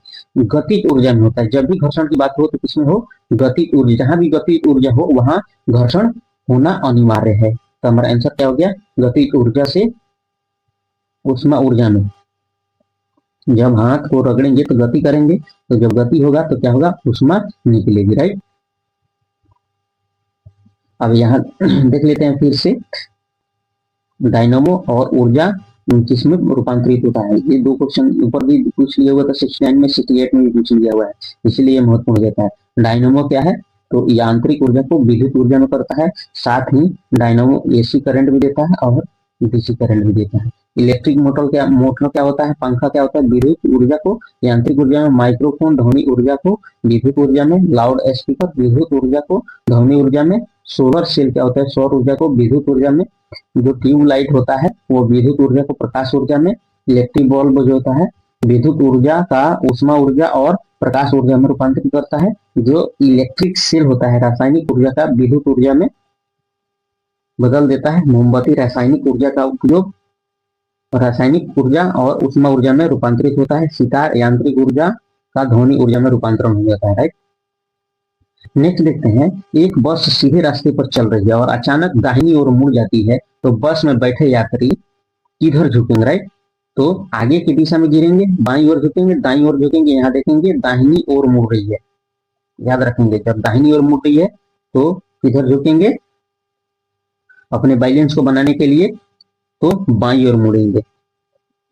गतिज ऊर्जा में होता है। जब भी घर्षण की बात हो तो किसमें हो? गतिज ऊर्जा। जहां भी गतिज ऊर्जा हो वहां घर्षण होना अनिवार्य है। तो हमारा आंसर क्या हो गया? गतिज ऊर्जा से ऊष्मा ऊर्जा में। जब हाथ को रगड़ेंगे तो गति करेंगे, तो जब गति होगा तो क्या होगा? ऊष्मा निकलेगी, राइट? अब यहाँ देख लेते हैं फिर से, डायनामो और ऊर्जा किसमें रूपांतरित होता है। ये दो क्वेश्चन ऊपर भी पूछ लिया हुआ था, 69 में 68 में भी पूछ लिया हुआ है, इसलिए महत्वपूर्ण हो जाता है। डायनामो क्या है? तो यांत्रिक ऊर्जा को विद्युत ऊर्जा में करता है। साथ ही डायनामो एसी करंट भी देता है और डीसी करंट भी देता है। इलेक्ट्रिक मोटर क्या होता है? पंखा क्या होता है? विद्युत ऊर्जा को यांत्रिक ऊर्जा में, माइक्रोफोन ध्वनि ऊर्जा को विद्युत ऊर्जा में, लाउड स्पीकर विद्युत ऊर्जा को ध्वनि ऊर्जा में, सोलर सेल क्या होता है? सौर ऊर्जा को विद्युत ऊर्जा में, जो ट्यूब लाइट होता है वो विद्युत ऊर्जा को प्रकाश ऊर्जा में, इलेक्ट्रिक बल्ब जो होता है विद्युत ऊर्जा का ऊष्मा ऊर्जा और प्रकाश ऊर्जा में रूपांतरित करता है। जो इलेक्ट्रिक सेल होता है रासायनिक ऊर्जा का विद्युत ऊर्जा में बदल देता है। मोमबत्ती रासायनिक ऊर्जा का उपयोग रासायनिक ऊर्जा और ऊष्मा ऊर्जा में रूपांतरित होता है। सितार यांत्रिक ऊर्जा का ध्वनि ऊर्जा में रूपांतरण हो जाता है, राइट? नेक्स्ट देखते हैं, एक बस सीधे रास्ते पर चल रही है और अचानक दाहिनी ओर मुड़ जाती है, तो बस में बैठे यात्री किधर झुकेंगे, राइट? तो आगे की दिशा में गिरेंगे, बाईं ओर झुकेंगे, दाईं ओर झुकेंगे। यहाँ देखेंगे दाहिनी ओर मुड़ रही है, याद रखेंगे जब दाहिनी ओर मुड़ रही है तो किधर झुकेंगे? अपने बैलेंस को बनाने के लिए तो बाईं ओर मुड़ेंगे।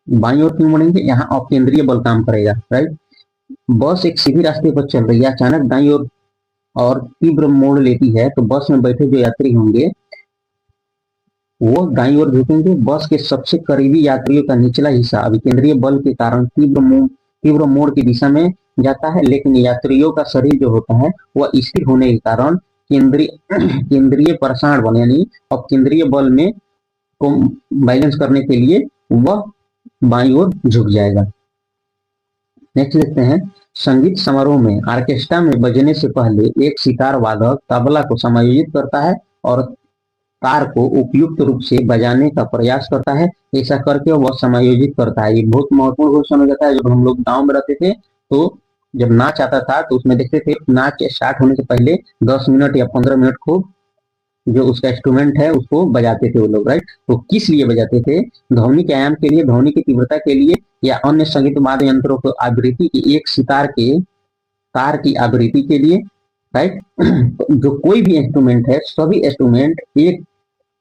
बाईं ओर क्यों मुड़ेंगे? यहाँ अकेंद्रीय बल काम करेगा, राइट? बस एक सीधी रास्ते पर चल रही है, अचानक दाईं ओर और तीव्र मोड़ लेती है, तो बस में बैठे जो यात्री होंगे वो दाईं ओर झुकेंगे। बस के सबसे करीबी यात्रियों का निचला हिस्सा अभिकेंद्रीय बल के कारण तीव्र मोड़ की दिशा में जाता है, लेकिन यात्रियों का शरीर जो होता है वह स्थिर होने के कारण केंद्रीय प्रसारण बल यानी अपकेंद्रीय बल में को बैलेंस करने के लिए वह बाईं ओर झुक जाएगा। नेक्स्ट देखते हैं, संगीत समारोह में ऑर्केस्ट्रा में बजने से पहले एक सितार वादक तबला को समायोजित करता है और तार को उपयुक्त रूप से बजाने का प्रयास करता है। ऐसा करके वह समायोजित करता है। ये बहुत महत्वपूर्ण क्वेश्चन हो जाता है। जब हम लोग गांव में रहते थे तो जब नाच आता था तो उसमें देखते थे नाच स्टार्ट होने से पहले 10 मिनट या 15 मिनट खूब जो उसका इंस्ट्रूमेंट है उसको बजाते थे वो लोग, राइट? तो किस लिए बजाते थे? ध्वनि के आयाम के लिए, ध्वनि की तीव्रता के लिए, या अन्य संगीत वाद्य यंत्रों को आवृत्ति की एक सितार के तार की आवृत्ति के लिए, राइट? जो कोई भी इंस्ट्रूमेंट है, सभी इंस्ट्रूमेंट एक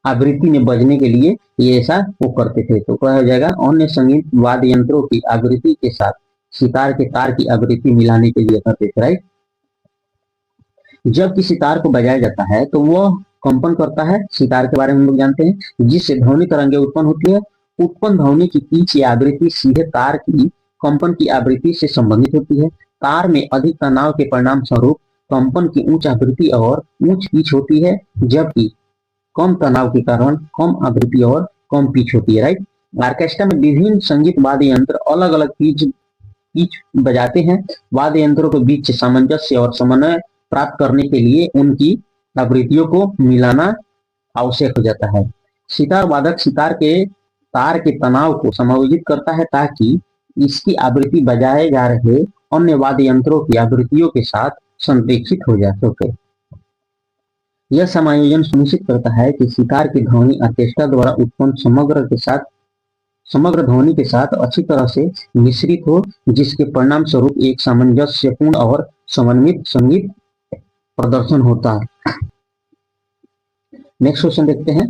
आवृत्ति में बजने के लिए ये ऐसा वो करते थे। तो क्या हो जाएगा? अन्य संगीत वाद्य यंत्रों की आवृत्ति के साथ सितार के तार की आवृत्ति मिलाने के लिए करते थे, राइट? जब किसी तार को बजाया जाता है तो वह कंपन करता है। सितार के बारे में हम लोग जानते हैं, जिससे ध्वनि तरंगें उत्पन्न होती है। उत्पन्न ध्वनि की पिच या आवृत्ति सीधे तार की कंपन की आवृत्ति से संबंधित होती है। तार में अधिक तनाव के परिणाम स्वरूप कंपन की उच्च आवृत्ति और उच्च पिच होती है, जबकि कम तनाव के कारण कम आवृत्ति और कम पिच होती है। राइट। ऑर्केस्ट्रा में विभिन्न संगीत वाद्य यंत्र अलग अलग पिच पिच बजाते हैं। वाद्य यंत्रों के बीच सामंजस्य और समन्वय प्राप्त करने के लिए उनकी आवृत्तियों को मिलाना आवश्यक हो जाता है। सितार वादक सितार के तार के तनाव को समायोजित करता है ताकि इसकी आवृत्ति बजाए जा रहे अन्य वाद्य यंत्रों की आवृत्तियों के साथ संप्रेषित हो जा सके। यह समायोजन सुनिश्चित करता है कि सितार की ध्वनि ऑर्केस्ट्रा द्वारा उत्पन्न समग्र ध्वनि के साथ अच्छी तरह से मिश्रित हो, जिसके परिणाम स्वरूप एक सामंजस्यपूर्ण और समन्वित संगीत प्रदर्शन होता है। नेक्स्ट क्वेश्चन देखते हैं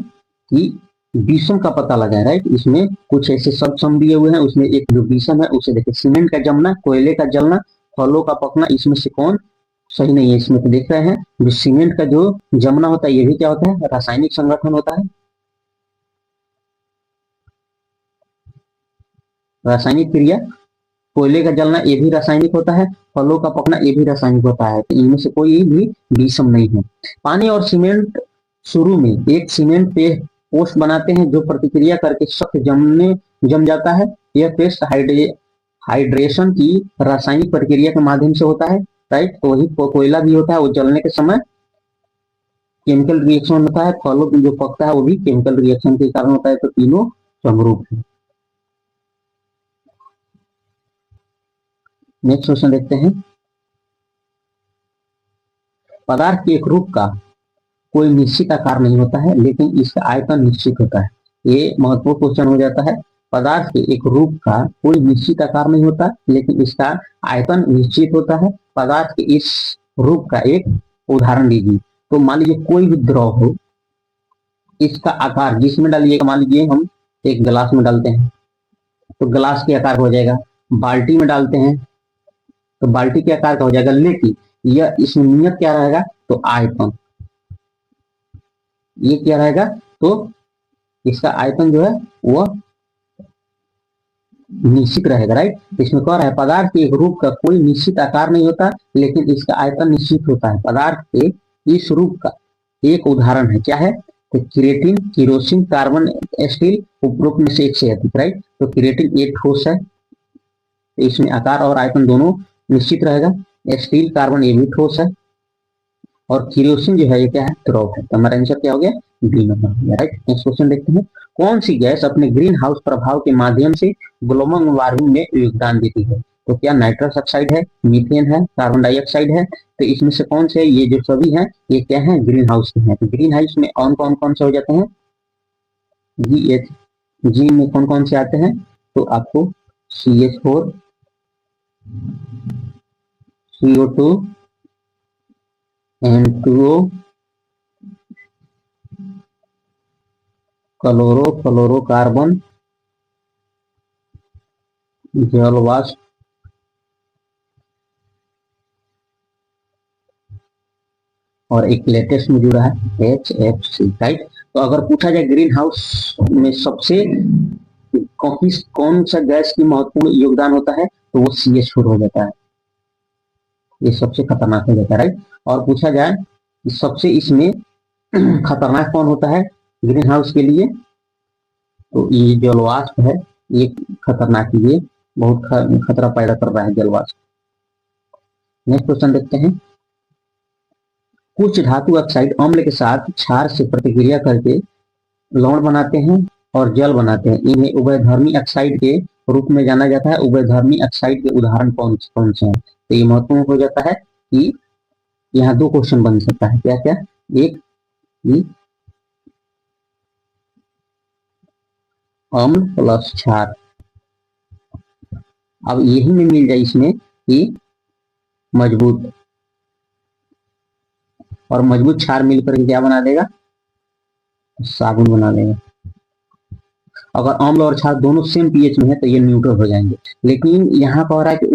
कि विषम का पता लगाएं। राइट। इसमें कुछ ऐसे शब्द सम दिए हुए हैं, उसमें एक जो विषम है उसे देखिए। सीमेंट का जमना, कोयले का जलना, फलों का पकना, इसमें से कौन सही नहीं है? इसमें तो देख रहे हैं जो सीमेंट का जो जमना होता है ये भी क्या होता है? रासायनिक संगठन होता है, रासायनिक क्रिया। कोयले का जलना ये भी रासायनिक होता है, फलों का पकना ये भी रासायनिक होता है, तो इनमें से कोई भी विषम नहीं है। पानी और सीमेंट शुरू में एक सीमेंट पे पोस्ट बनाते हैं जो प्रतिक्रिया करके सख्त जम जाता है। यह पेस्ट हाइड्रेशन की रासायनिक प्रक्रिया के माध्यम से होता है। राइट। तो वही कोयला भी होता है, वो जलने के समय केमिकल रिएक्शन होता है। फलों जो पकता है वो भी केमिकल रिएक्शन के कारण होता है। तो तीनों समरूप है। नेक्स्ट क्वेश्चन देखते हैं। पदार्थ के एक रूप का कोई निश्चित आकार नहीं होता है, लेकिन इसका आयतन निश्चित होता है। ये महत्वपूर्ण क्वेश्चन हो जाता है। पदार्थ के एक रूप का कोई निश्चित आकार नहीं होता, लेकिन इसका आयतन निश्चित होता है। पदार्थ के इस रूप का एक उदाहरण लीजिए। तो मान लीजिए कोई भी द्रव हो, इसका आकार जिसमें डालिएगा, मान लीजिए हम एक गिलास में डालते हैं तो गिलास के आकार हो जाएगा। बाल्टी में डालते हैं तो बाल्टी के आकार का हो जाएगा, लेकिन यह इसमें नियत क्या रहेगा? तो आयतन। ये क्या रहेगा? तो इसका आयतन जो है वह निश्चित रहेगा। राइट। इसमें कह रहा है पदार्थ के एक रूप का कोई निश्चित आकार नहीं होता, लेकिन इसका आयतन निश्चित होता है। पदार्थ के इस रूप का एक उदाहरण है, क्या है? तो क्रिएटिन, केरोसिन, कार्बन, स्टील उपरोक्त में से एक से अधिक। राइट। तो क्रिएटिन एक ठोस है, तो इसमें आकार और आयतन दोनों निश्चित रहेगा। स्टील, कार्बन ये भी ठोस है, और केरोसिन जो है ये क्या है? द्रव है। तो हमारा आंसर क्या हो गया? बी नंबर हो गया। राइट। नेक्स्ट क्वेश्चन देखते हैं। कौन सी गैस अपने ग्रीन हाउस प्रभाव के माध्यम से ग्लोबल वार्मिंग में योगदान देती है? तो क्या नाइट्रस ऑक्साइड है, मीथेन है, कार्बन डाइऑक्साइड है? तो इसमें से कौन से? ये जो सभी हैं ये क्या है? ग्रीन हाउस के हैं। तो ग्रीन हाउस में कौन कौन से हो जाते हैं? जी में कौन कौन से आते हैं? तो आपको CH4, CO2, N2O, फ्लोरोकार्बन, जलवाष्प, और एक लेटेस्ट में जुड़ा है HFC। राइट। तो अगर पूछा जाए ग्रीन हाउस में सबसे कौन सा गैस की महत्वपूर्ण योगदान होता है, तो वो CH4 हो जाता है। ये सबसे खतरनाक हो जाता है। राइट। और पूछा जाए सबसे इसमें खतरनाक कौन होता है ग्रीन हाउस के लिए, तो ये जलवाष्प है। ये खतरनाक, ये बहुत खतरा पैदा कर रहा है जलवाष्प। नेक्स्ट क्वेश्चन देखते हैं। कुछ धातु ऑक्साइड अम्ल के साथ क्षार से प्रतिक्रिया करके लवण बनाते हैं और जल बनाते हैं। इन्हें उभयधर्मी ऑक्साइड के रूप में जाना जाता है। उभयधर्मी ऑक्साइड के उदाहरण कौन कौन से हैं? तो ये महत्वपूर्ण हो जाता है कि यहाँ दो क्वेश्चन बन सकता है। क्या क्या? एक अम्ल प्लस क्षार। अब यही में मिल जाए इसमें कि मजबूत, और मजबूत क्षार मिलकर क्या बना देगा? साबुन बना देगा। अगर अम्ल और क्षार दोनों सेम pH में है तो ये न्यूट्रल हो जाएंगे। लेकिन यहाँ कह रहा है कि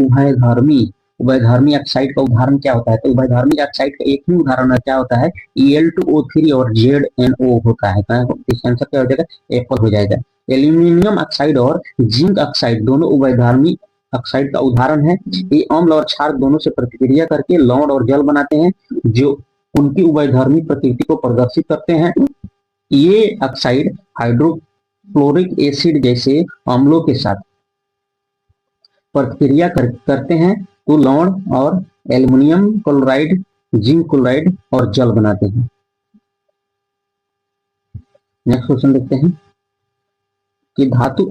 उभयधर्मी ऑक्साइड का उदाहरण क्या होता है? तो उभयधर्मी ऑक्साइड का एक ही उदाहरण क्या होता है? Al2O3 और ZNO होता है। इसका आंसर क्या हो जाएगा? एप्पल हो जाएगा। एल्यूमिनियम ऑक्साइड और जिंक ऑक्साइड दोनों उभयधर्मी ऑक्साइड का उदाहरण है। ये अम्ल और क्षार दोनों से प्रतिक्रिया करके लवण और जल बनाते हैं, जो उनकी उभयधर्मी प्रकृति को प्रदर्शित करते हैं। ये ऑक्साइड हाइड्रोक्लोरिक एसिड जैसे अम्लों के साथ प्रतिक्रिया करते हैं तो लवण और एल्युमिनियम क्लोराइड, जिंक क्लोराइड और जल बनाते हैं। नेक्स्ट क्वेश्चन देखते हैं कि धातु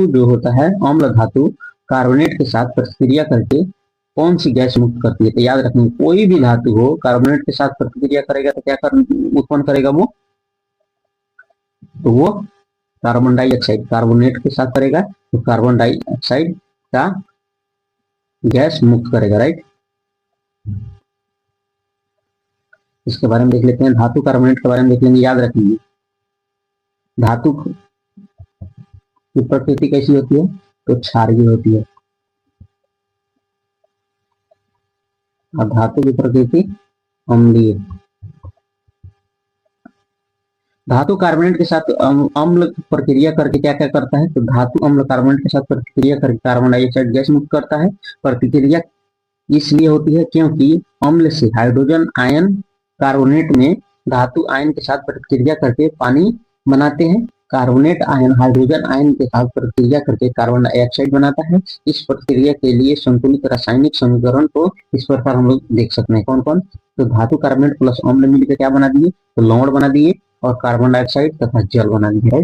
जो होता है, अम्ल धातु कार्बोनेट के साथ प्रतिक्रिया करके कौन सी गैस मुक्त करती है? तो याद रखना, कोई भी धातु हो कार्बोनेट के साथ प्रतिक्रिया करेगा तो क्या उत्पन्न करेगा वो कार्बन डाइऑक्साइड। कार्बोनेट के साथ करेगा तो कार्बन डाइऑक्साइड का गैस मुक्त करेगा, राइट। इसके बारे में देख लेते हैं, धातु कार्बोनेट के बारे में देख लेंगे। याद रखेंगे धातु की प्रकृति कैसी होती है, तो क्षारीय होती है, और धातु की प्रकृति अम्लीय। धातु कार्बोनेट के साथ अम्ल प्रक्रिया करके क्या क्या करता है, तो धातु अम्ल कार्बोनेट के साथ प्रतिक्रिया करके कार्बन डाइऑक्साइड गैस मुक्त करता है। प्रतिक्रिया इसलिए होती है क्योंकि अम्ल से हाइड्रोजन आयन कार्बोनेट में धातु आयन के साथ प्रतिक्रिया करके पानी बनाते हैं। कार्बोनेट आयन हाइड्रोजन आयन के साथ प्रतिक्रिया करके कार्बन डाइऑक्साइड बनाता है। इस प्रक्रिया के लिए संतुलित रासायनिक समीकरण को इस प्रकार हम लोग देख सकते हैं। कौन कौन, तो धातु कार्बोनेट प्लस अम्ल मिलकर क्या बना दिए, तो लवण बना दिए और कार्बन डाइऑक्साइड तथा जल बना दिया है।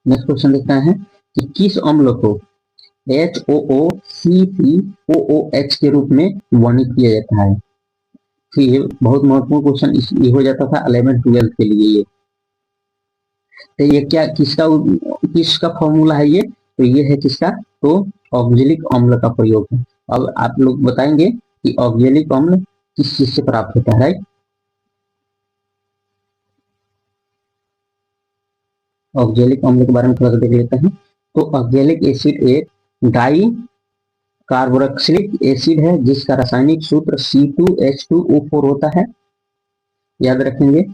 नेक्स्ट क्वेश्चन देखते हैं कि किस अम्ल को HOOCpOOH के रूप में वर्णित किया जाता है। तो ये बहुत महत्वपूर्ण क्वेश्चन ये हो जाता था 11th-12th के लिए। ये तो ये क्या किसका फॉर्मूला है ये, तो ये है किसका, तो ऑक्जेलिक अम्ल का प्रयोग है। अब आप लोग बताएंगे कि ऑक्जेलिक अम्ल किस चीज से प्राप्त होता है, राइट। ऑक्जेलिक अम्ल के बारे में थोड़ा सा देख लेते हैं। तो ऑक्जेलिक एसिड एक डाई कार्बोक्सिलिक एसिड है जिसका रासायनिक सूत्र C2H2O4 होता है। याद रखेंगे,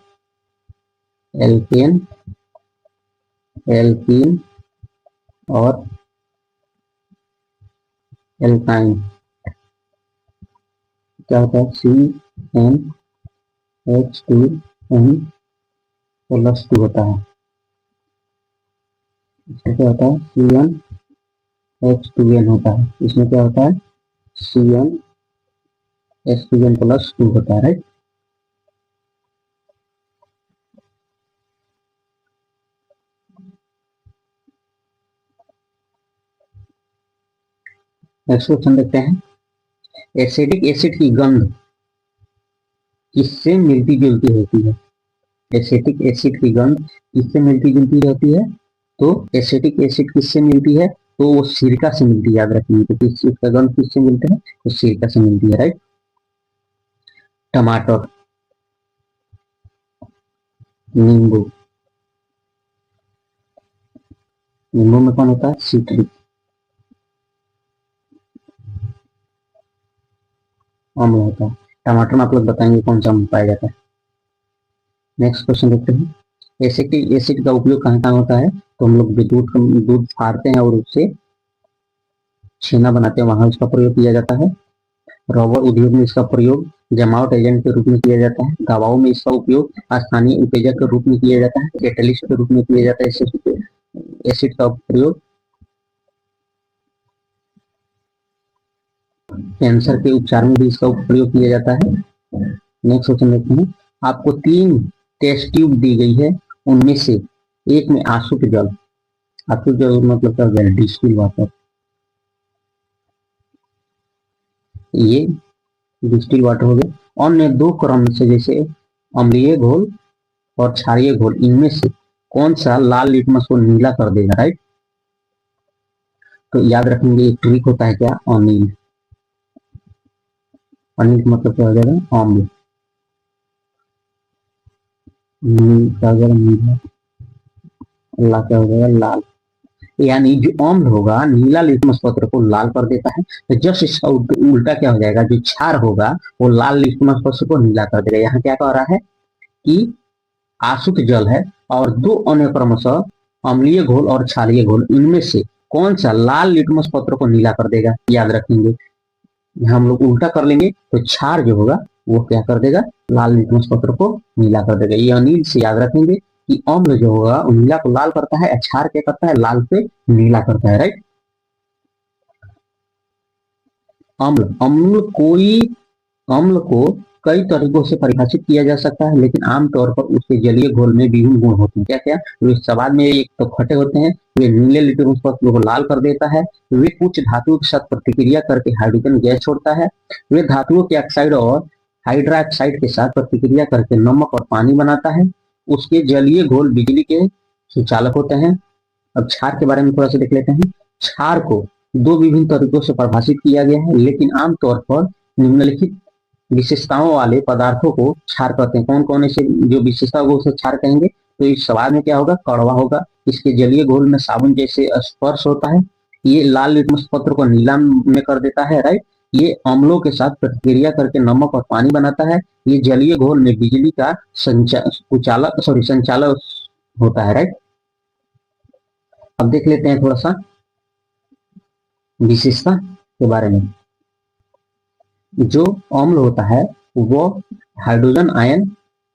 एल्केन, एल्कीन और एल्काइन क्या होता है, CnH2n+2 होता है। इसमें क्या होता है, CnH2n होता है। इसमें क्या होता है, CnH2n+2 होता है, राइट। नेक्स्ट क्वेश्चन देखते हैं, एसिडिक एसिड की गंध किससे मिलती जुलती होती है। एसिटिक एसिड की गंध किससे मिलती जुलती होती है, तो एसिटिक एसिड किससे मिलती है, तो वो सिरका से मिलती है। याद रखिए, तो किस चीज का गंध किससे मिलता है, तो सिरका से मिलती है, राइट। टमाटर, नींबू, नींबू में कौन होता है, सिट्रिक अम्ल होता है। टमाटर में आप लोग बताएंगे कौन सा अम्ल पाया जाता है। नेक्स्ट क्वेश्चन देखते हैं, एसिटिक एसिड का उपयोग कहाँ कहाँ होता है, तो हम लोग दूध फाड़ते हैं और उससे छेना बनाते हैं, वहां उसका प्रयोग किया जाता है। रबर उद्योग में इसका प्रयोग जमावट एजेंट के रूप में किया जाता है। दवाओं में इसका उपयोग स्थानीय उत्तेजक के रूप में किया जाता है। कैटलिस्ट के रूप में किया जाता है एसिड का प्रयोग। कैंसर के उपचार में भी इसका प्रयोग किया जाता है। नेक्स्ट क्वेश्चन देखते हैं, आपको 3 टेस्ट ट्यूब दी गई है, उनमें से एक में आसुत जल, आसुत जल मतलब क्या होगा, डिस्टिल वाटर, ये डिस्टिल वाटर हो गया। अन्य 2 क्रम से, जैसे अम्लीय घोल और क्षारीय घोल, इनमें से कौन सा लाल लिटमस को नीला कर देगा, राइट। तो याद रखेंगे एक ट्रिक होता है क्या, अनिल, अनिल मतलब क्या हो जाएगा, अम्ल, क्या हो जाएगा, नीला, ला क्या हो जाएगा, लाल। यानी जो अम्ल होगा नीला लिटमस पत्र को लाल कर देता है, तो जस्ट इसका उल्टा क्या हो जाएगा, जो क्षार होगा वो लाल लिटमस पत्र को नीला कर देगा। यहाँ क्या कह रहा है कि आसुत जल है और 2 अन्य क्रमशः अम्लीय घोल और क्षारीय घोल, इनमें से कौन सा लाल लिटमस पत्र को नीला कर देगा, याद रखेंगे। हम लोग उल्टा कर लेंगे तो क्षार जो होगा वो क्या कर देगा, लाल लिटमस पत्र को नीला कर देगा। ये अनिल से याद रखेंगे कि अम्ल जो होगा वो नीला को लाल करता है, क्षार क्या करता है, लाल से नीला करता है, राइट। अम्ल, अम्ल को कई तरीकों से परिभाषित किया जा सकता है, लेकिन आमतौर पर उसके जलीय घोल में विभिन्न गुण होते हैं। क्या क्या, वे सवाद में एक तो खट्टे होते हैं, वे नीले लिटमस पत्र को लाल कर देता है, वे कुछ धातुओं के साथ प्रतिक्रिया करके हाइड्रोजन गैस छोड़ता है, वे धातुओं के ऑक्साइड और हाइड्रोक्साइड के साथ प्रतिक्रिया करके नमक और पानी बनाता है, उसके जलीय घोल बिजली के सुचालक होते हैं। अब क्षार के बारे में थोड़ा सा देख लेते हैं। क्षार को दो विभिन्न तरीकों से परिभाषित किया गया है, लेकिन आमतौर पर निम्नलिखित विशेषताओं वाले पदार्थों को क्षार कहते हैं। कौन कौन ऐसे जो विशेषता होगा उसे क्षार कहेंगे। तो इस स्वाद में क्या होगा, कड़वा होगा, इसके जलीय घोल में साबुन जैसे स्पर्श होता है, ये लाल लिटमस पत्र को नीला में कर देता है, राइट। ये अम्लों के साथ प्रतिक्रिया करके नमक और पानी बनाता है, ये जलीय घोल में बिजली का संचालक होता है, राइट। अब देख लेते हैं थोड़ा सा विशेषता के बारे में। जो अम्ल होता है वो हाइड्रोजन आयन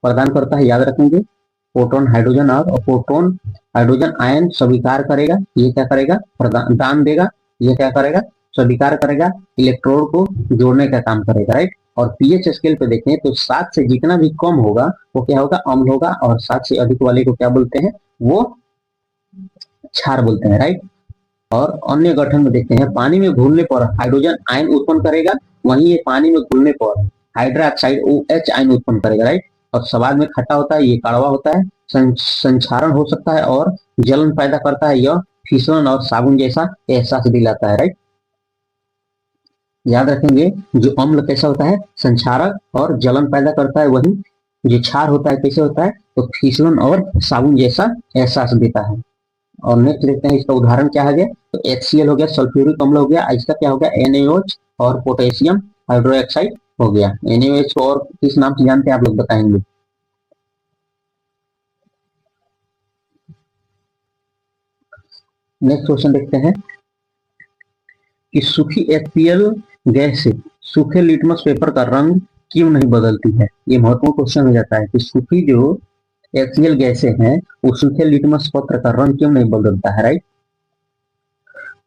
प्रदान करता है, याद रखेंगे। प्रोटॉन हाइड्रोजन और प्रोटॉन हाइड्रोजन आयन स्वीकार करेगा, ये क्या करेगा, दान देगा, ये क्या करेगा, स्वीकार करेगा, इलेक्ट्रोड को जोड़ने का काम करेगा, राइट। और पीएच स्केल पे देखें तो 7 से जितना भी कम होगा वो क्या होगा, अम्ल होगा, और 7 से अधिक वाले को क्या बोलते हैं, वो क्षार बोलते हैं, राइट। और अन्य गठन में देखते हैं, पानी में घुलने पर हाइड्रोजन आयन उत्पन्न करेगा, वहीं ये पानी में घुलने पर हाइड्रोक्साइड OH आयन उत्पन्न करेगा, राइट। और स्वाद में खट्टा होता है, ये कड़वा होता है, संक्षारण हो सकता है और जलन पैदा करता है, यह फिसलन और साबुन जैसा एहसास दिलाता है, राइट। याद रखेंगे जो अम्ल कैसा होता है, संक्षारक और जलन पैदा करता है, वहीं जो क्षार होता है कैसे होता है, तो फिसलन और साबुन जैसा एहसास देता है। और नेक्स्ट देखते हैं इसका उदाहरण क्या है, तो HCl हो गया, सल्फ्यूरिक अम्ल हो गया, इसका क्या हो गया, NaOH और पोटेशियम हाइड्रोक्साइड हो गया। NaOH को और किस नाम से जानते हैं आप लोग बताएंगे। नेक्स्ट क्वेश्चन देखते हैं कि सूखी HCl गैस से सूखे लिटमस पेपर का रंग क्यों नहीं बदलती है। ये महत्वपूर्ण क्वेश्चन हो जाता है कि सूखी जो HCl गैसें हैं वो सूखे लिटमस पत्र का रंग क्यों नहीं बदलता है, राइट।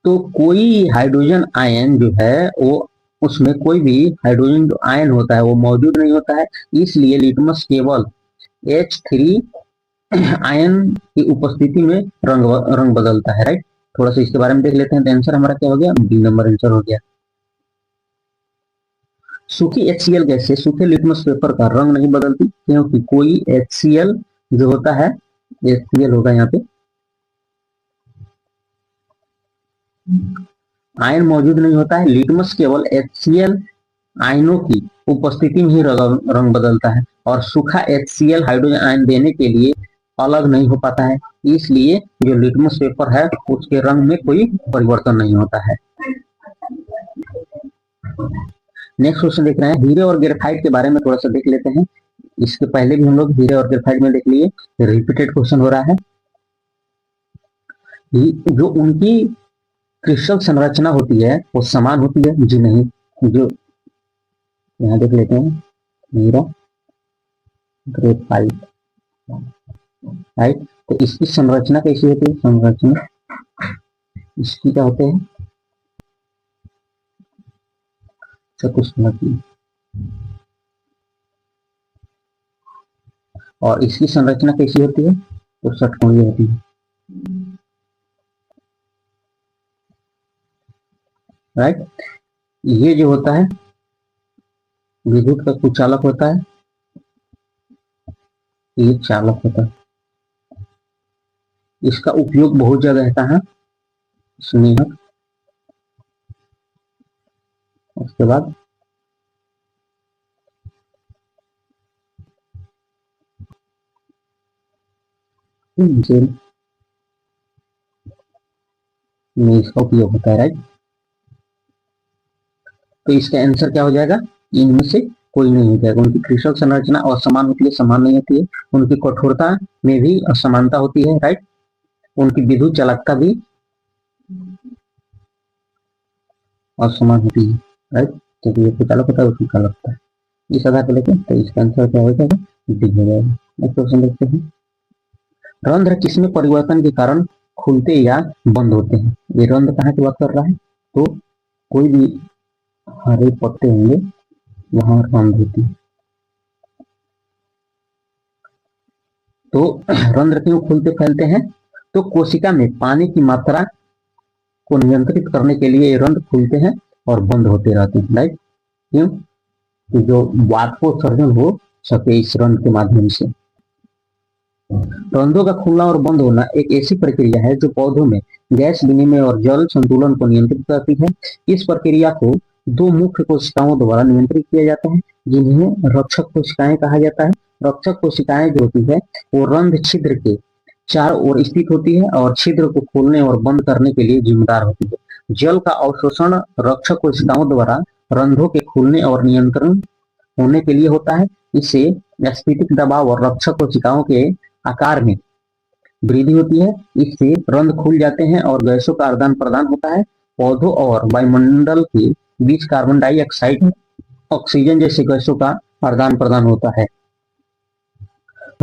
तो कोई हाइड्रोजन आयन जो है वो, उसमें कोई भी हाइड्रोजन जो आयन होता है वो मौजूद नहीं होता है, इसलिए लिटमस केवल H3 आयन की उपस्थिति में रंग बदलता है, राइट। थोड़ा सा इसके बारे में देख लेते हैं। तो आंसर हमारा क्या हो गया, बी नंबर आंसर हो गया। सूखी HCl गैस से सूखे लिटमस पेपर का रंग नहीं बदलती, क्योंकि कोई HCl जो होता है, HCl होगा यहाँ पे, आयन मौजूद नहीं होता है, लिटमस केवल HCl आयनों की उपस्थिति में ही रंग बदलता है, और सूखा HCl हाइड्रोजन आयन देने के लिए अलग नहीं हो पाता है, इसलिए जो लिटमस पेपर है उसके रंग में कोई परिवर्तन नहीं होता है। नेक्स्ट क्वेश्चन देख रहे हैं, हीरे और ग्रेफाइट के बारे में थोड़ा सा देख लेते हैं। इसके पहले भी हम लोग हीरे और ग्रेफाइट में देख लिए, रिपीटेड क्वेश्चन हो रहा है। जो उनकी क्रिस्टल संरचना होती है वो समान होती है, जी नहीं। जो यहाँ देख लेते हैं, हीरा ग्रेफाइट, राइट। तो इसकी संरचना कैसी होती है, संरचना इसकी क्या होते हैं, चतुष्फलकी, और इसकी संरचना कैसी होती है, तो षटकोणीय होती है, राइट। ये जो होता है विद्युत का कुचालक होता है, ये चालक होता है, इसका उपयोग बहुत ज्यादा रहता है, स्नेहक। उसके बाद में इसका उपयोग होता है, राइट। तो इसका आंसर क्या हो जाएगा, इनमें से कोई नहीं हो जाएगा। उनकी क्रिस्टल संरचना असमान होती है, समान नहीं होती है, उनकी कठोरता में भी असमानता होती है, राइट। उनकी विद्युत चालकता भी असमान होती है, राइट। क्योंकि ये फीका लगता है, फीका लगता है। इस आधार पर लेते हैं तो इसका आंसर क्या हो जाएगा, डी हो जाएगा। नेक्स्ट क्वेश्चन देखते हैं, रंध्र किसमें परिवर्तन के कारण खुलते या बंद होते हैं। ये रंध्र कहाँ की बात कर रहा है, तो कोई भी हरे पत्ते होंगे वहां रंध्र होती है। तो रंध्र क्यों खुलते फैलते हैं, तो कोशिका में पानी की मात्रा को नियंत्रित करने के लिए ये रंध्र खुलते हैं और बंद होते रहते हैं, राइट। क्यों, कि जो वाष्पोत्सर्जन हो सके इस रंध्र के माध्यम से। रंध्रों का खुलना और बंद होना एक ऐसी प्रक्रिया है जो पौधों में गैस विनिमय और जल संतुलन को नियंत्रित करती है। इस प्रक्रिया को दो मुख्य कोशिकाओं द्वारा नियंत्रित किया जाता है, जिन्हें रक्षक कोशिकाएं कहा जाता है। रक्षक कोशिकाएं जो होती है वो रंध्र छिद्र के चारों ओर स्थित होती है और छिद्र को खोलने और बंद करने के लिए जिम्मेदार होती है। जल का अवशोषण रक्षक कोशिकाओं द्वारा रंध्रों के खुलने और नियंत्रण होने के लिए होता है। इससे स्फीतिक दबाव और रक्षक कोशिकाओं के आकार में वृद्धि होती है। इससे रंध्र खुल जाते हैं और गैसों का आदान प्रदान होता है। पौधों और वायुमंडल के बीच कार्बन डाइऑक्साइड, ऑक्सीजन जैसे गैसों का आदान प्रदान होता है।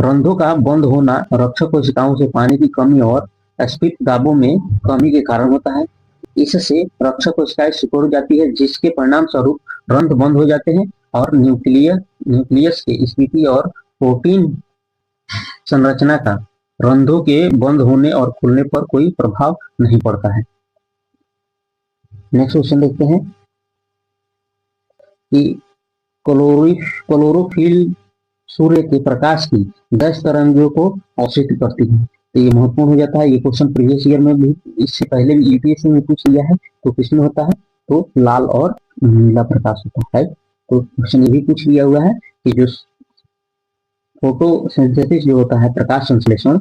रंध्रों का बंद होना रक्षक कोशिकाओं से पानी की कमी और स्फीत दाबों में कमी के कारण होता है। इससे रक्षक कोशिकाएं सिकुड़ जाती है, जिसके परिणाम स्वरूप रंध्र बंद हो जाते हैं और न्यूक्लियस की स्थिति और प्रोटीन संरचना का रंध्रों के बंद होने और खुलने पर कोई प्रभाव नहीं पड़ता है। नेक्स्ट क्वेश्चन देखते हैं कि क्लोरोफिल सूर्य के प्रकाश की 10 तरंगों को अवशोषित करती है। तो ये महत्वपूर्ण हो जाता है। ये क्वेश्चन प्रीवियस ईयर में भी, इससे पहले भी यूपीएससी में पूछ लिया है। तो किसमें होता है, तो लाल और नीला प्रकाश होता है। तो क्वेश्चन ये भी पूछ लिया हुआ है कि जो फोटोसिंथेसिस जो होता है, प्रकाश संश्लेषण,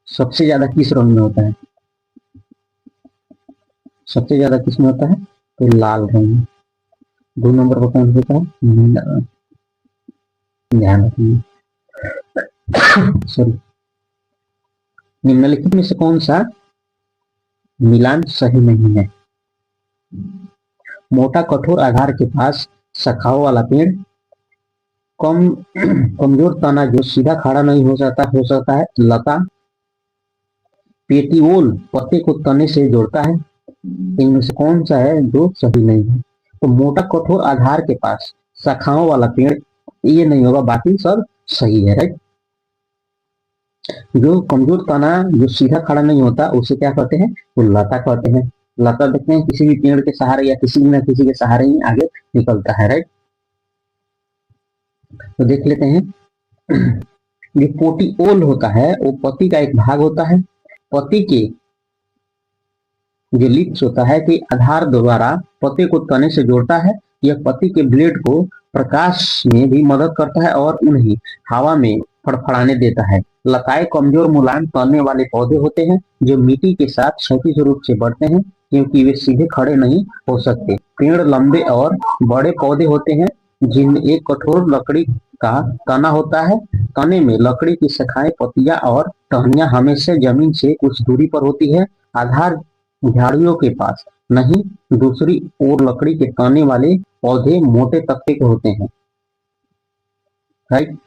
सबसे ज्यादा किस रंग में होता है, सबसे ज्यादा किस में होता है, तो लाल रंग में। 2 नंबर पर कौन होता है, नीला रंग। ध्यान रखिए, सॉरी। निम्नलिखित में से कौन सा मिलान सही नहीं है। मोटा कठोर आधार के पास शाखाओं वाला पेड़, कमजोर तना जो सीधा खड़ा नहीं हो सकता है, लता, पेटियोल पत्ते को तने से जोड़ता है। इनमें से कौन सा है जो सही नहीं है, तो मोटा कठोर आधार के पास शाखाओं वाला पेड़, ये नहीं होगा, बाकी सब सही है, राइट। जो कमजोर तना जो सीधा खड़ा नहीं होता उसे क्या कहते हैं, वो लता कहते हैं। लता देखते हैं किसी भी पेड़ के सहारे या किसी न किसी के सहारे ही आगे निकलता है, राइट। तो देख लेते हैं, ये पोटियोल होता है वो पत्ती का एक भाग होता है। पत्ती के जो लिप्स होता है कि आधार द्वारा पत्ते को तने से जोड़ता है। यह पत्ती के ब्लेड को प्रकाश में भी मदद करता है और उन्हें हवा में फड़फड़ाने देता है। लताएं कमजोर मुलायम तने वाले पौधे होते हैं जो मिट्टी के साथ क्षैतिज रूप से बढ़ते हैं, क्योंकि वे सीधे खड़े नहीं हो सकते। पेड़ लंबे और बड़े पौधे होते हैं जिनमें एक कठोर लकड़ी का तना होता है। तने में लकड़ी की शाखाएं, पत्तियां और टहनियां हमेशा जमीन से कुछ दूरी पर होती है। आधार झाड़ियों के पास नहीं, दूसरी ओर लकड़ी के तने वाले पौधे मोटे तख्ते के होते हैं, राइट।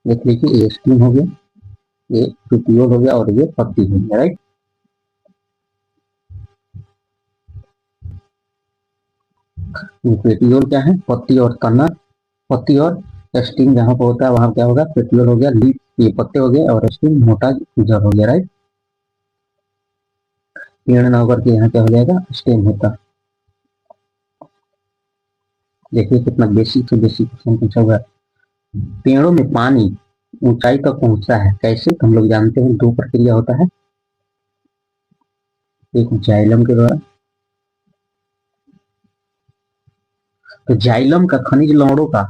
देख लीजिए, ये स्टीम हो गया, ये पिटियोल हो गया और ये पत्ती हो गया, राइट। पेटियोल क्या है, पत्ती और तना, पत्ती और स्टीम जहां पर होता है वहां क्या होगा, पेटियोल हो गया। लीफ ये पत्ते हो गए और स्टीम मोटा जड़ हो गया, राइट। पेड़ ना होकर के यहाँ क्या हो जाएगा, स्टेम होता। देखिए कितना बेसिक से बेसिक क्वेश्चन पूछा हुआ है। पेड़ों में पानी ऊंचाई तक पहुंचता है कैसे, हम लोग जानते हैं 2 प्रक्रिया होता है, एक जाइलम के द्वारा। तो जाइलम का खनिज लवणों का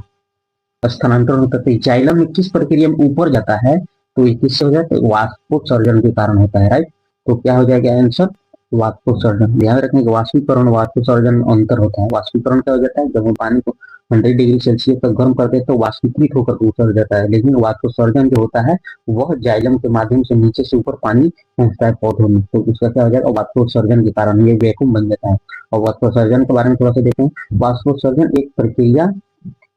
स्थानांतरण होता है। जाइलम में किस प्रक्रिया में ऊपर जाता है, तो ये किससे हो जाता है, वाष्पोत्सर्जन के कारण होता है, राइट। तो क्या हो जाएगा आंसर, वाष्पोत्सर्जन। ध्यान रखने का वाष्पीकरण वाष्पोत्सर्जन अंतर होता है। वाष्पीकरण क्या हो जाता है, जब हम पानी को 100 डिग्री सेल्सियस तक गर्म करते हैं तो वाष्पीकृत होकर उतर जाता है, लेकिन वाष्पोत्सर्जन जो होता है वह जाइलम के माध्यम से नीचे से ऊपर पानी पहुंचता है पौधों में, तो उसका क्या हो जाएगा, वाष्पोत्सर्जन के कारण ये वैक्यूम बन जाता है। और वाष्पोत्सर्जन के बारे में थोड़ा सा देखें। वाष्पोत्सर्जन एक प्रक्रिया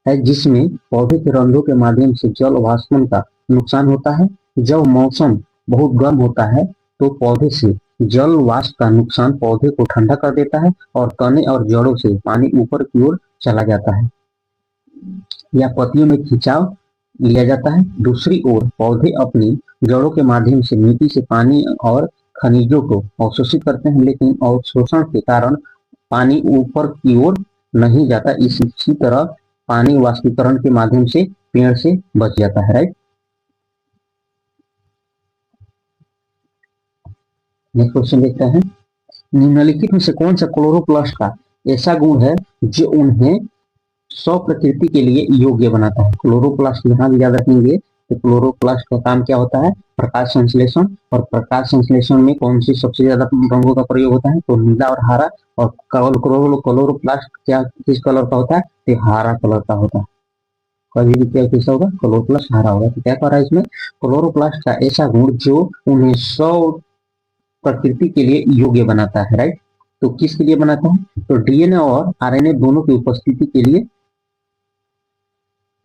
है जिसमें पौधे के रंध्रों के माध्यम से जल वाष्पन का नुकसान होता है। जब मौसम बहुत गर्म होता है तो पौधे से जल वाष्प का नुकसान पौधे को ठंडा कर देता है और तने और जड़ों से पानी ऊपर की ओर चला जाता है या पत्तियों में खिंचाव लिया जाता है। दूसरी ओर पौधे अपनी जड़ों के माध्यम से मिट्टी से पानी और खनिजों को अवशोषित करते हैं, लेकिन अवशोषण के कारण पानी ऊपर की ओर नहीं जाता। इसी तरह पानी वाष्पीकरण के माध्यम से पेड़ से बच जाता है। राइट। नेक्स्ट क्वेश्चन देखते हैं। निम्नलिखित में से कौन सा क्लोरोप्लास्ट का ऐसा गुण है जो उन्हें स्व प्रकृति के लिए योग्य बनाता है। क्लोरोप्लास्ट यहाँ भी याद रखेंगे तो क्लोरोप्लास्ट का काम क्या होता है, प्रकाश संश्लेषण। और प्रकाश संश्लेषण में कौन सी सबसे ज्यादा रंगों का प्रयोग होता है, तो नीला और हरा। और क्लोरोप्लास्ट क्या किस कलर का होता है, तो हरा कलर का होता है। कभी भी क्या कैसा होगा, क्लोरोप्लास्ट हरा होगा। तो क्या कर रहा है इसमें, क्लोरोप्लास्ट का ऐसा गुण जो उन्हें स्व प्रकृति के लिए योग्य बनाता है। राइट। तो किसके लिए बनाता है, तो डीएनए और आरएनए दोनों की उपस्थिति के लिए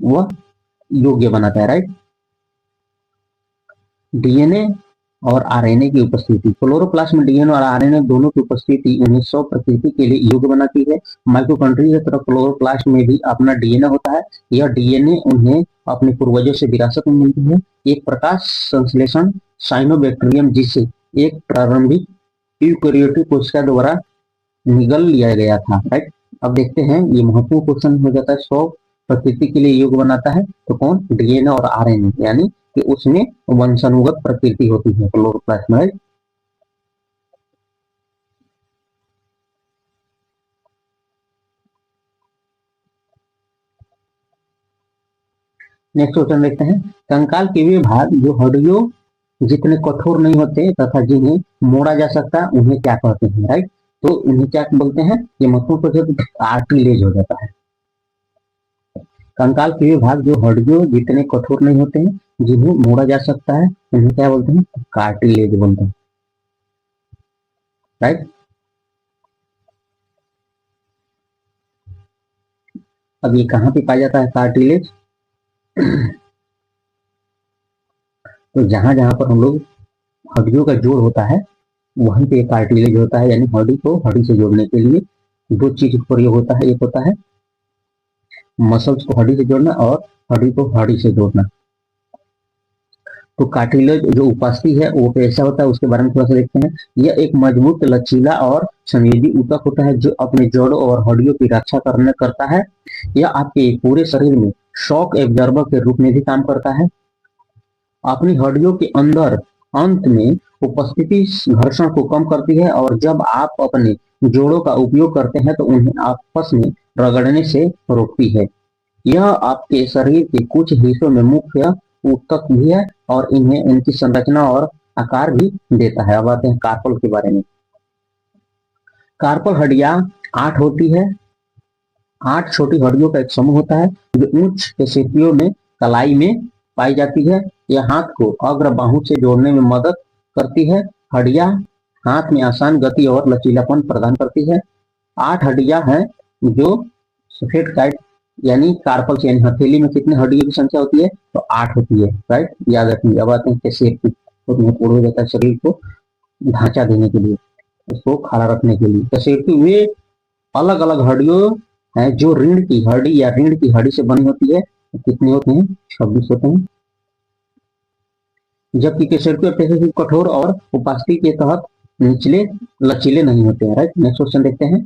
वह योग्य बनाता है। राइट। डीएनए और आरएनए की उपस्थिति, क्लोरोप्लास्ट में डीएनए और आरएनए दोनों की उपस्थिति उन्हें स्व प्रकृति के लिए योग्य बनाती है। माइटोकॉन्ड्रिया की तरह क्लोरोप्लास्ट में भी अपना डीएनए होता है। यह डीएनए उन्हें अपने पूर्वजों से विरासत में मिलती है। एक प्रकाश संश्लेषण साइनोबैक्टीरियम जिसे एक प्रारंभिक यूकेरियोटिक कोशिका द्वारा निगल लिया गया था। राइट। अब देखते हैं, ये महत्वपूर्ण क्वेश्चन हो जाता है, स्व प्रकृति के लिए योग्य बनाता है तो कौन, डीएनए और आरएनए, यानी कि उसमें वंशानुगत प्रकृति होती है क्लोरोप्लास्ट में। नेक्स्ट क्वेश्चन देखते हैं। कंकाल के वे भाग जो हड्डियों जितने कठोर नहीं होते तथा जिन्हें मोड़ा जा सकता है उन्हें क्या कहते हैं। राइट। तो उन्हें क्या बोलते हैं, ये महत्वपूर्ण क्वेश्चन, कार्टिलेज हो जाता है। कंकाल के वे भाग जो हड्डियों जितने कठोर नहीं होते हैं जिन्हें मोड़ा जा सकता है उन्हें क्या बोलते हैं, कार्टिलेज बोलते हैं। राइट। अब ये कहाँ पे पाया जाता है कार्टिलेज, तो जहां जहां पर हम लोग हड्डियों का जोड़ होता है वहीं पे कार्टिलेज होता है, यानी हड्डी को हड्डी से जोड़ने के लिए दो चीज का प्रयोग होता है। एक होता है मसल्स को हड्डी से जोड़ना और हड्डी को हड्डी से जोड़ना। तो कार्टिलेज जो उपस्थिति है वो कैसा होता है उसके बारे में थोड़ा सा देखते हैं। यह एक मजबूत, लचीला और संवेदी ऊतक होता है जो अपने जोड़ों और हड्डियों की रक्षा करता है। यह आपके पूरे शरीर में शॉक एब्जॉर्बर के रूप में भी काम करता है। अपनी हड्डियों के अंदर अंत में उपस्थिति घर्षण को कम करती है और जब आप अपने जोड़ों का उपयोग करते हैं तो उन्हें आपस में रगड़ने से रोकती है। यह आपके शरीर के कुछ हिस्सों में मुख्य ऊतक भी है और इन्हें उनकी संरचना और आकार भी देता है। अब आते हैं कार्पल के बारे में। कार्पल हड्डियां 8 होती है। 8 छोटी हड्डियों का एक समूह होता है जो उच्च पेशियों में कलाई में पाई जाती है। यह हाथ को अग्र बाहु से जोड़ने में मदद करती है। हड्डियां हाथ में आसान गति और लचीलापन प्रदान करती है। 8 हड्डियां हैं जो सफेद काइट यानी कार्पल यानी हथेली में कितने हड्डियों की संख्या होती है, तो 8 होती है। राइट, याद रखेंगे। अब आते हैं कैसे महत्वपूर्ण हो जाता है शरीर को ढांचा देने के लिए, उसको खड़ा रखने के लिए। कशेरुकी वे अलग अलग हड्डियों है जो रीढ़ की हड्डी या रीढ़ की हड्डी से बनी होती है। तो कितने होते हैं, 26 होते हैं। जबकि कशेरुकी कठोर और उपस्थिति के तहत निचले लचीले नहीं होते हैं। राइट। नेक्स्ट क्वेश्चन देखते हैं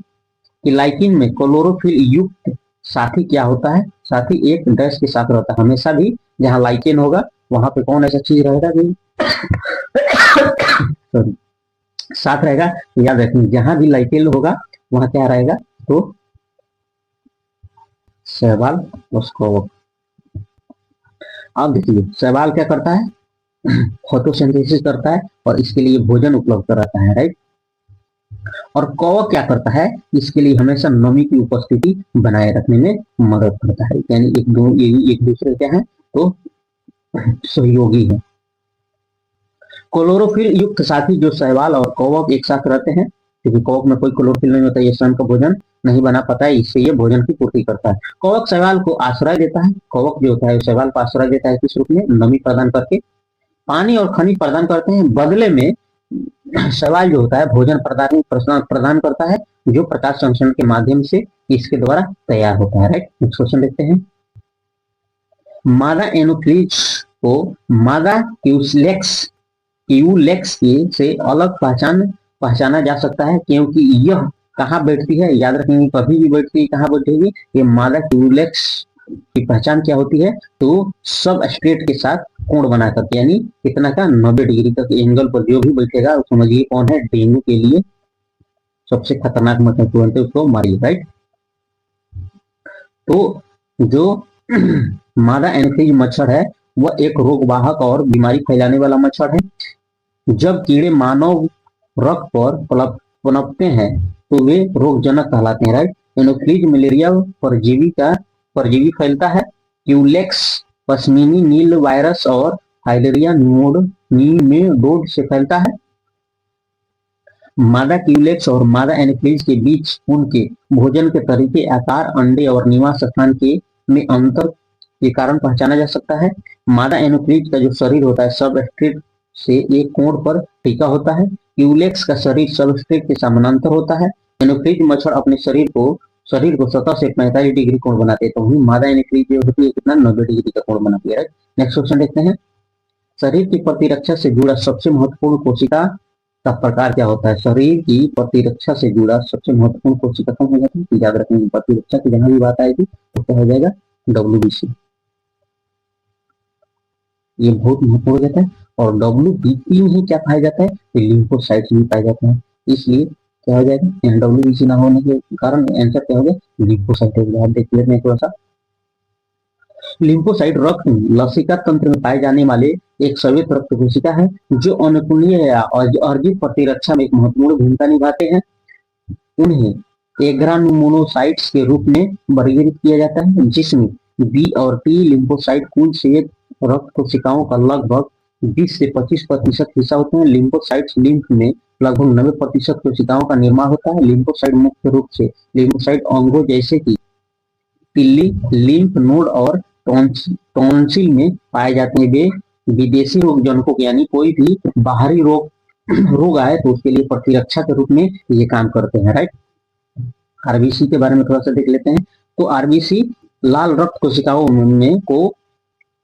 कि लाइकिन में क्लोरोफिल युक्त साथी क्या होता है। साथी एक डैश के साथ रहता है हमेशा भी। जहां लाइकेन होगा वहां पे कौन ऐसा चीज रहेगा भी सॉरी साथ रहेगा। याद रखेंगे जहां भी लाइकेन होगा वहां क्या रहेगा, तो शैवाल उसको। अब देखिए शैवाल क्या करता है, फोटोसिंथेसिस करता है और इसके लिए भोजन उपलब्ध कराता है। राइट। और कवक क्या करता है, इसके लिए हमेशा नमी की उपस्थिति बनाए रखने में मदद करता है, यानी एक दूसरे क्या है तो सहयोगी है। क्लोरोफिल युक्त साथी जो शैवाल और कवक एक साथ रहते हैं, क्योंकि कवक में कोई क्लोरोफिल नहीं होता, ये स्वयं का भोजन नहीं बना पाता है, इससे ये भोजन की पूर्ति करता है। कवक शैवाल को आश्रय देता है, कवक जो होता है शैवाल को आश्रय देता है किस रूप में, नमी प्रदान करके, पानी और खनिज प्रदान करते हैं। बदले में शैवाल जो होता है भोजन प्रदान करता है, जो प्रकाश संश्लेषण के माध्यम से इसके द्वारा तैयार होता है। राइट, नेक्स्ट क्वेश्चन देखते हैं। मादा एनोफ्लीज को मादा क्यूलेक्स से अलग पहचाना जा सकता है, क्योंकि यह कहाँ बैठती है, याद रखेंगे कभी भी बैठती है, कहाँ बैठेगी, ये मादा क्यूलेक्स की पहचान क्या होती है, तो सब स्ट्रेट के साथ कोण बना करके, यानी कितना का 90 डिग्री तक एंगल पर जो भी बैठेगा समझिए कौन है, डेंगू के लिए सबसे खतरनाक मच्छर तुरंत उसको मारिए। राइट, तो जो मादा एनोफिज मच्छर है वह एक रोगवाहक और बीमारी फैलाने वाला मच्छर है। जब कीड़े मानव रक्त पर पनपते हैं तो वे रोगजनक कहलाते हैं। राइट, एनोफ्लीज मलेरिया परजीवी फैलता है। क्यूलेक्स पश्मीनी नील वायरस और फाइलेरिया न्यूमेटोड से फैलता है। मादा क्यूलेक्स और मादा एनोफ्लीज के बीच उनके भोजन के तरीके, आकार, अंडे और निवास स्थान के में अंतर के कारण पहचाना जा सकता है। मादा एनोफ्लीज का जो शरीर होता है सबस्ट्रेट से एक कोण पर टिका होता है। क्यूलेक्स का शरीर सबस्ट्रेट के समानांतर होता है। एनोफ्लीज मच्छर अपने शरीर को सतह से 45 डिग्री कोण बनाते हैं, तो वही मादा एनोफ्लीज जो होती है कितना 90 डिग्री का कोण बनाती है। नेक्स्ट क्वेश्चन देखते हैं। शरीर की प्रतिरक्षा से जुड़ा सबसे महत्वपूर्ण कोशिका का प्रकार क्या होता है। शरीर की प्रतिरक्षा से जुड़ा सबसे महत्वपूर्ण कोशिका कौन हो जाती है, याद रखेंगे प्रतिरक्षा की जहां भी बात आएगी तो क्या हो जाएगा, WBC, ये बहुत महत्वपूर्ण हो जाता है। और WBC में ही क्या पाया जाता है, लिम्फोसाइट्स भी पाए जाते हैं, इसलिए क्या हो जाएगा, यहाँ WBC ना होने के कारण आंसर क्या हो गया, लिम्फोसाइट हो गया। आप देख लेते हैं थोड़ा सा। लिम्फोसाइट रक्त लसिका तंत्र में पाए जाने वाले एक श्वेत रक्त कोशिका है, जो अनुकूलीय या अर्जित प्रतिरक्षा में एक महत्वपूर्ण भूमिका निभाते हैं। उन्हें एग्रानुमोनोसाइट्स के रूप में वर्गीकृत किया जाता है, जिसमें बी और टी लिम्फोसाइट कुल श्वेत रक्त कोशिकाओं का लगभग 20 से 25% हिस्सा होते हैं। लिम्फोसाइट्स लिम्फ में लगभग 90% कोशिकाओं का निर्माण होता है। लिम्फोसाइट मुख्य रूप से लिम्फोसाइट अंगों जैसे कि तिल्ली, लिम्फ नोड और टॉन्सिल में पाए जाते हैं। वे विदेशी रोगजनकों यानी कोई भी बाहरी रोग आए तो उसके लिए प्रतिरक्षा के रूप में ये काम करते हैं। राइट, आरबीसी के बारे में थोड़ा सा देख लेते हैं। तो आरबीसी लाल रक्त कोशिकाओं में को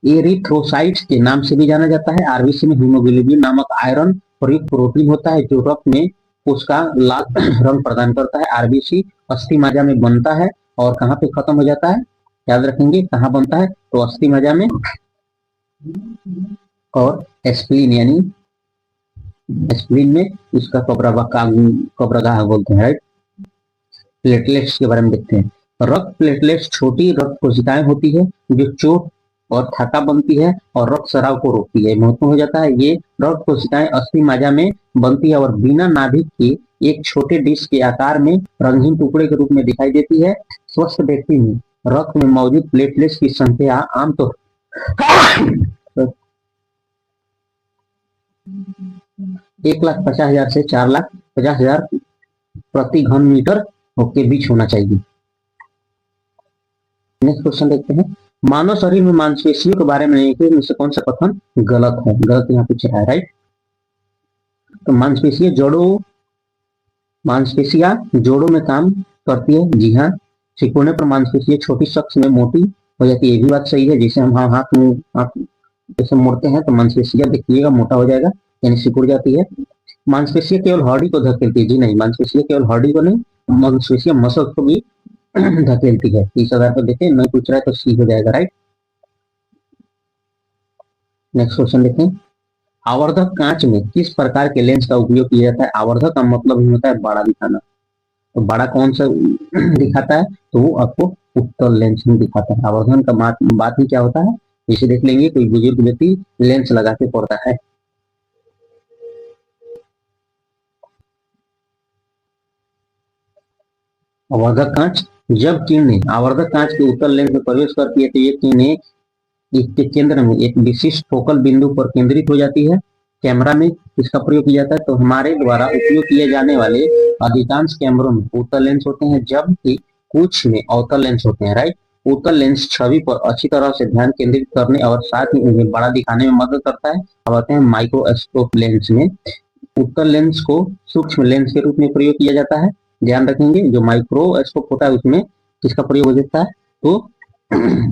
एरिथ्रोसाइट्स के नाम से भी जाना जाता है। आरबीसी में हीमोग्लोबिन नामक आयरन प्रयुक्त प्रोटीन होता है, जो रक्त में उसका लाल रंग प्रदान करता है। आरबीसी अस्थि मज्जा में बनता है और कहाँ पे खत्म हो जाता है, याद रखेंगे कहाँ बनता है, तो अस्थि मज्जा में और स्प्लीन, यानी स्प्लीन में इसका कब्रगाह बोलते हैं। राइट, प्लेटलेट्स के बारे में देखते हैं। रक्त प्लेटलेट्स छोटी रक्त कोशिकाएं होती है जो चोट और थक्का बनती है और रक्त स्राव को रोकती है, महत्वपूर्ण हो जाता है। ये रक्त कोशिकाएं अस्थि मज्जा में बनती है और बिना नाभिक के एक छोटे डिस्क के आकार में रंगीन टुकड़े के रूप में दिखाई देती है। स्वस्थ व्यक्ति में रक्त में मौजूद प्लेटलेट्स की संख्या आमतौर 1,50,000 से 4,50,000 प्रति घन मीटर के बीच होना चाहिए। नेक्स्ट क्वेश्चन देखते हैं। मानव शरीर में मांसपेशियों के बारे में इनमें से कौन सा कथन गलत है, गलत यहाँ पूछ रहा है। राइट, तो मांसपेशियां जोड़ों में काम करती है, जी हाँ। सिकुड़ने पर मांसपेशियां छोटी शख्स में मोटी हो जाती है, ये भी बात सही है। जैसे हम हाथ जैसे मोड़ते हैं तो मांसपेशियां देखिएगा मोटा हो जाएगा, यानी सिकुड़ जाती है। मांसपेशियां केवल हड्डी को धकेलती है, जी नहीं, मांसपेशियां केवल हड्डी को नहीं, मांसपेशियां मसल को भी धकेलती है। इस आधार पर देखें, नहीं पूछ रहा है तो सी हो जाएगा। राइट, नेक्स्ट क्वेश्चन देखें। आवर्धक कांच में किस प्रकार के लेंस का उपयोग किया जाता है। आवर्धक का मतलब ही होता है बड़ा दिखाना, तो बड़ा कौन सा दिखाता है, तो वो आपको उत्तल लेंस में दिखाता है। आवर्धन का बात ही क्या होता है, इसे देख लेंगे। कोई बुजुर्ग व्यक्ति लेंस लगा के पढ़ता है। आवर्धक कांच, जब किरणें आवर्धक कांच के उत्तल लेंस में प्रवेश करती है तो ये किरणें इसके केंद्र में एक विशिष्ट फोकल बिंदु पर केंद्रित हो जाती है। कैमरा में इसका प्रयोग किया जाता है। तो हमारे द्वारा उपयोग किए जाने वाले अधिकांश कैमरों में उत्तल लेंस होते हैं, जबकि कुछ में अवतल लेंस होते हैं। राइट, उत्तल लेंस छवि पर अच्छी तरह से ध्यान केंद्रित करने और साथ ही उन्हें बड़ा दिखाने में मदद करता है। अब आते हैं माइक्रोस्कोप लेंस में। उत्तल लेंस को सूक्ष्म लेंस के रूप में प्रयोग किया जाता है। ध्यान रखेंगे, जो माइक्रोस्कोप होता है उसमें किसका प्रयोग हो जाता है, तो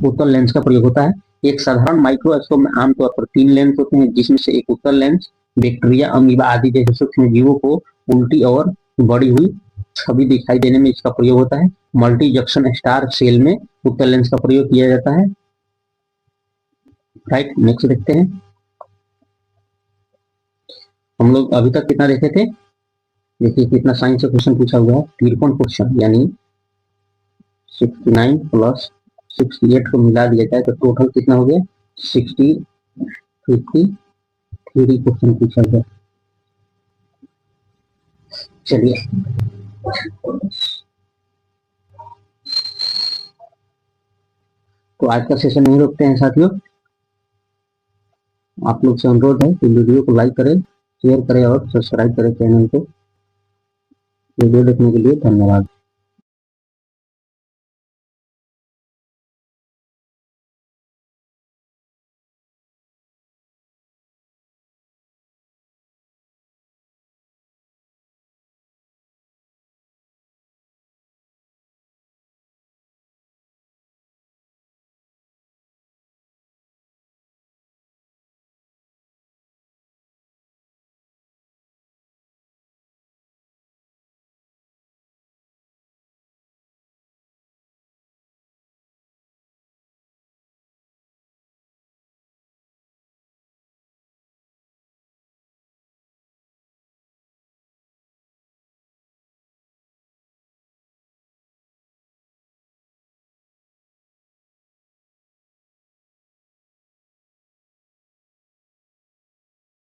उत्तल लेंस का प्रयोग होता है। एक साधारण माइक्रोस्कोप में आमतौर पर 3 लेंस होते हैं, जिसमें से एक उत्तल लेंस बैक्टीरिया, अमीबा आदि जैसे सूक्ष्म जीवों को उल्टी और बड़ी हुई छवि दिखाई देने में इसका प्रयोग होता है। मल्टी जंक्शन स्टार सेल में उत्तल लेंस का प्रयोग किया जाता है। राइट, नेक्स्ट देखते हैं। हम लोग अभी तक कितना देखे थे, देखिए कितना साइंस से क्वेश्चन पूछा हुआ है। तिरपन क्वेश्चन, यानी 69 प्लस 68 को मिला दिया जाए तो टोटल कितना हो गया, 53 क्वेश्चन पूछा गया। चलिए तो आज का सेशन नहीं रोकते हैं साथियों। आप लोग से अनुरोध है कि वीडियो को लाइक करें, शेयर करें और सब्सक्राइब करें चैनल को। वीडियो देखने के लिए धन्यवाद।